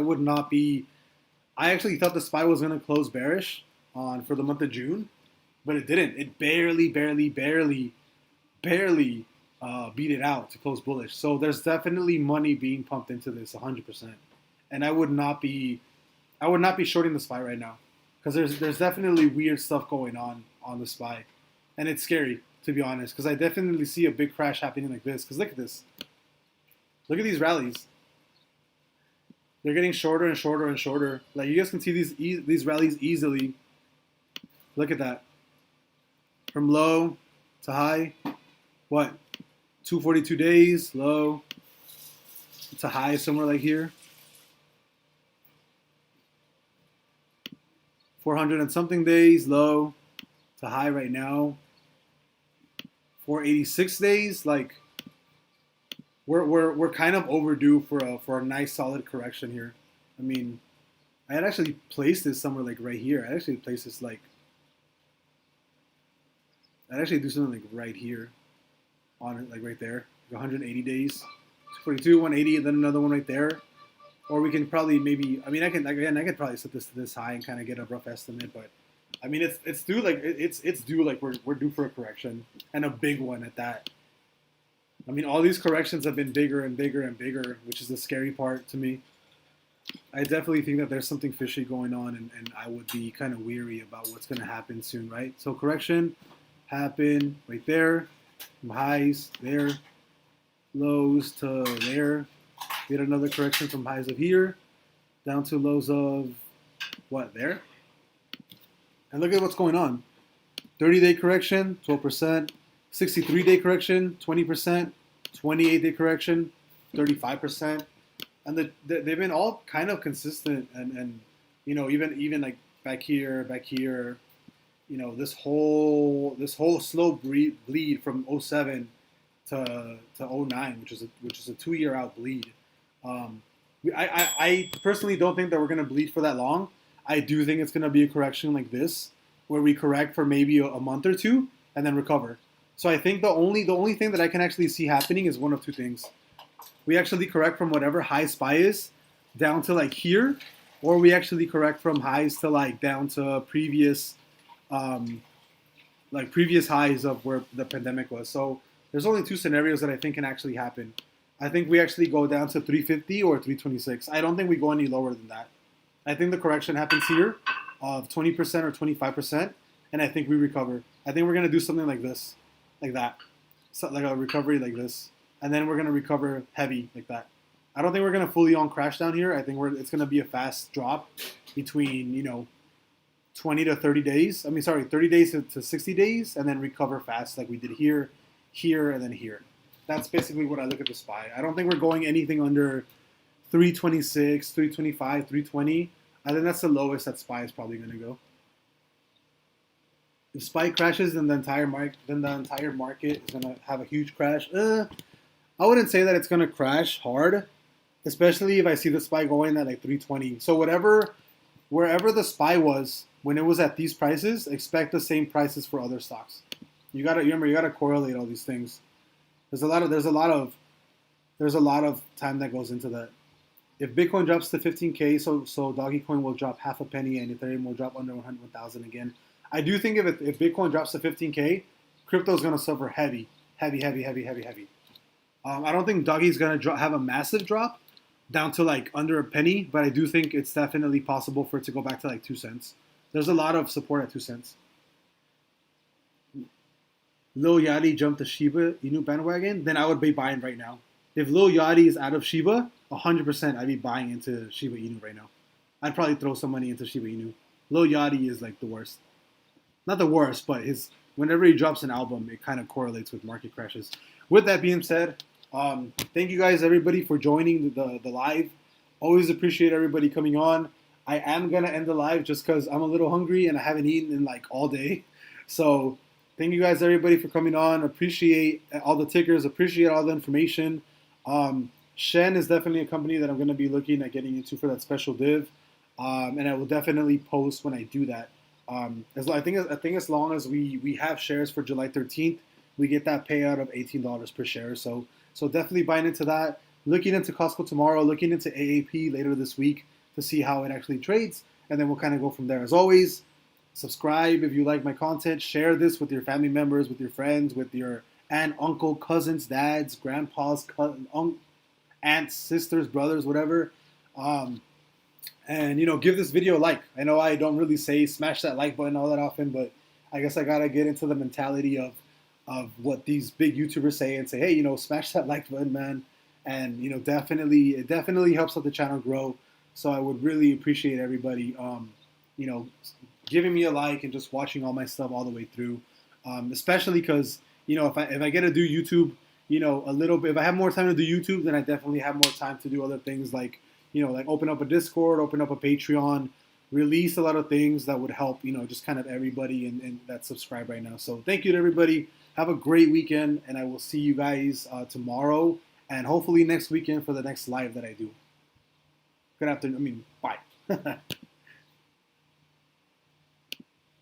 actually thought the SPY was going to close bearish for the month of June, but it didn't. It barely beat it out to close bullish. So there's definitely money being pumped into this 100%. And I would not be shorting the SPY right now, because there's definitely weird stuff going on the SPY, and it's scary, to be honest, because I definitely see a big crash happening like this. Because look at this. Look at these rallies. They're getting shorter and shorter and shorter. Like, you guys can see these rallies easily. Look at that. From low to high. What? 242 days, low to high, somewhere like here. 400 and something days, low to high right now. 486 days, like we're kind of overdue for a nice solid correction here. I mean, I had actually placed this somewhere like right here. I'd actually place this like, I'd actually do something like right here on it, like right there, 180 days, 42, 180, and then another one right there. Or we can probably maybe, I mean, I could probably set this to this high and kind of get a rough estimate, but I mean, it's due like it's due like we're due for a correction, and a big one at that. I mean, all these corrections have been bigger and bigger and bigger, which is the scary part to me. I definitely think that there's something fishy going on, and I would be kind of weary about what's going to happen soon, right? So correction happened right there, from highs there, lows to there. We had another correction from highs of here down to lows of what, there? And look at what's going on. 30-day correction, 12%. 63-day correction, 20%. 28-day correction, 35%. And they've been all kind of consistent. And you know, even like back here, you know, this whole slow bleed from 07 to 09, which is a 2-year out bleed. I personally don't think that we're going to bleed for that long. I do think it's going to be a correction like this. where we correct for maybe a month or two and then recover. So I think the only thing that I can actually see happening is one of two things. We actually correct from whatever high SPY is down to like here, or we actually correct from highs to like down to previous previous highs of where the pandemic was. So there's only two scenarios that I think can actually happen. I think we actually go down to 350 or 326. I don't think we go any lower than that. I think the correction happens here of 20% or 25%, and I think we recover. I think we're going to do something like this, like that. So like a recovery like this, and then we're going to recover heavy like that. I don't think we're going to fully on crash down here. I think it's going to be a fast drop between, 20 to 30 days. 30 days to 60 days, and then recover fast like we did here, here, and then here. That's basically what I look at the SPY. I don't think we're going anything under 326, 325, 320. I think that's the lowest that SPY is probably going to go. If SPY crashes, then the entire market is going to have a huge crash. I wouldn't say that it's going to crash hard, especially if I see the SPY going at like 320. So wherever the SPY was when it was at these prices, expect the same prices for other stocks. You gotta correlate all these things. There's a lot of time that goes into that. If Bitcoin drops to 15K, so Dogecoin will drop half a penny and Ethereum will drop under 100,000 again. I do think if Bitcoin drops to 15K, crypto is going to suffer heavy. I don't think Doge's going to have a massive drop down to like under a penny, but I do think it's definitely possible for it to go back to like 2 cents. There's a lot of support at 2 cents. Lil Yachty jumped the Shiba Inu bandwagon, then I would be buying right now. If Lil Yachty is out of Shiba, 100% I'd be buying into Shiba Inu right now. I'd probably throw some money into Shiba Inu. Lil Yachty is like the worst. Not the worst, but whenever he drops an album, it kind of correlates with market crashes. With that being said, thank you guys, everybody, for joining the live. Always appreciate everybody coming on. I am going to end the live just because I'm a little hungry and I haven't eaten in like all day. So thank you guys, everybody, for coming on. Appreciate all the tickers. Appreciate all the information. SHEN is definitely a company that I'm going to be looking at getting into for that special div. And I will definitely post when I do that. I think as long as we have shares for July 13th, we get that payout of $18 per share. So definitely buying into that. Looking into Costco tomorrow. Looking into AAP later this week to see how it actually trades. And then we'll kind of go from there. As always, subscribe if you like my content. Share this with your family members, with your friends, with your aunt, uncle, cousins, dads, grandpas, aunts, sisters, brothers, whatever. And, give this video a like. I know I don't really say smash that like button all that often, but I guess I got to get into the mentality of what these big YouTubers say and say, hey, smash that like button, man. And, it definitely helps out the channel grow. So I would really appreciate everybody, giving me a like and just watching all my stuff all the way through. Especially because, if I get to do YouTube, a little bit, if I have more time to do YouTube, then I definitely have more time to do other things like open up a Discord, open up a Patreon, release a lot of things that would help, just kind of everybody and that subscribe right now. So thank you to everybody. Have a great weekend, and I will see you guys tomorrow and hopefully next weekend for the next live that I do. Good afternoon. Bye.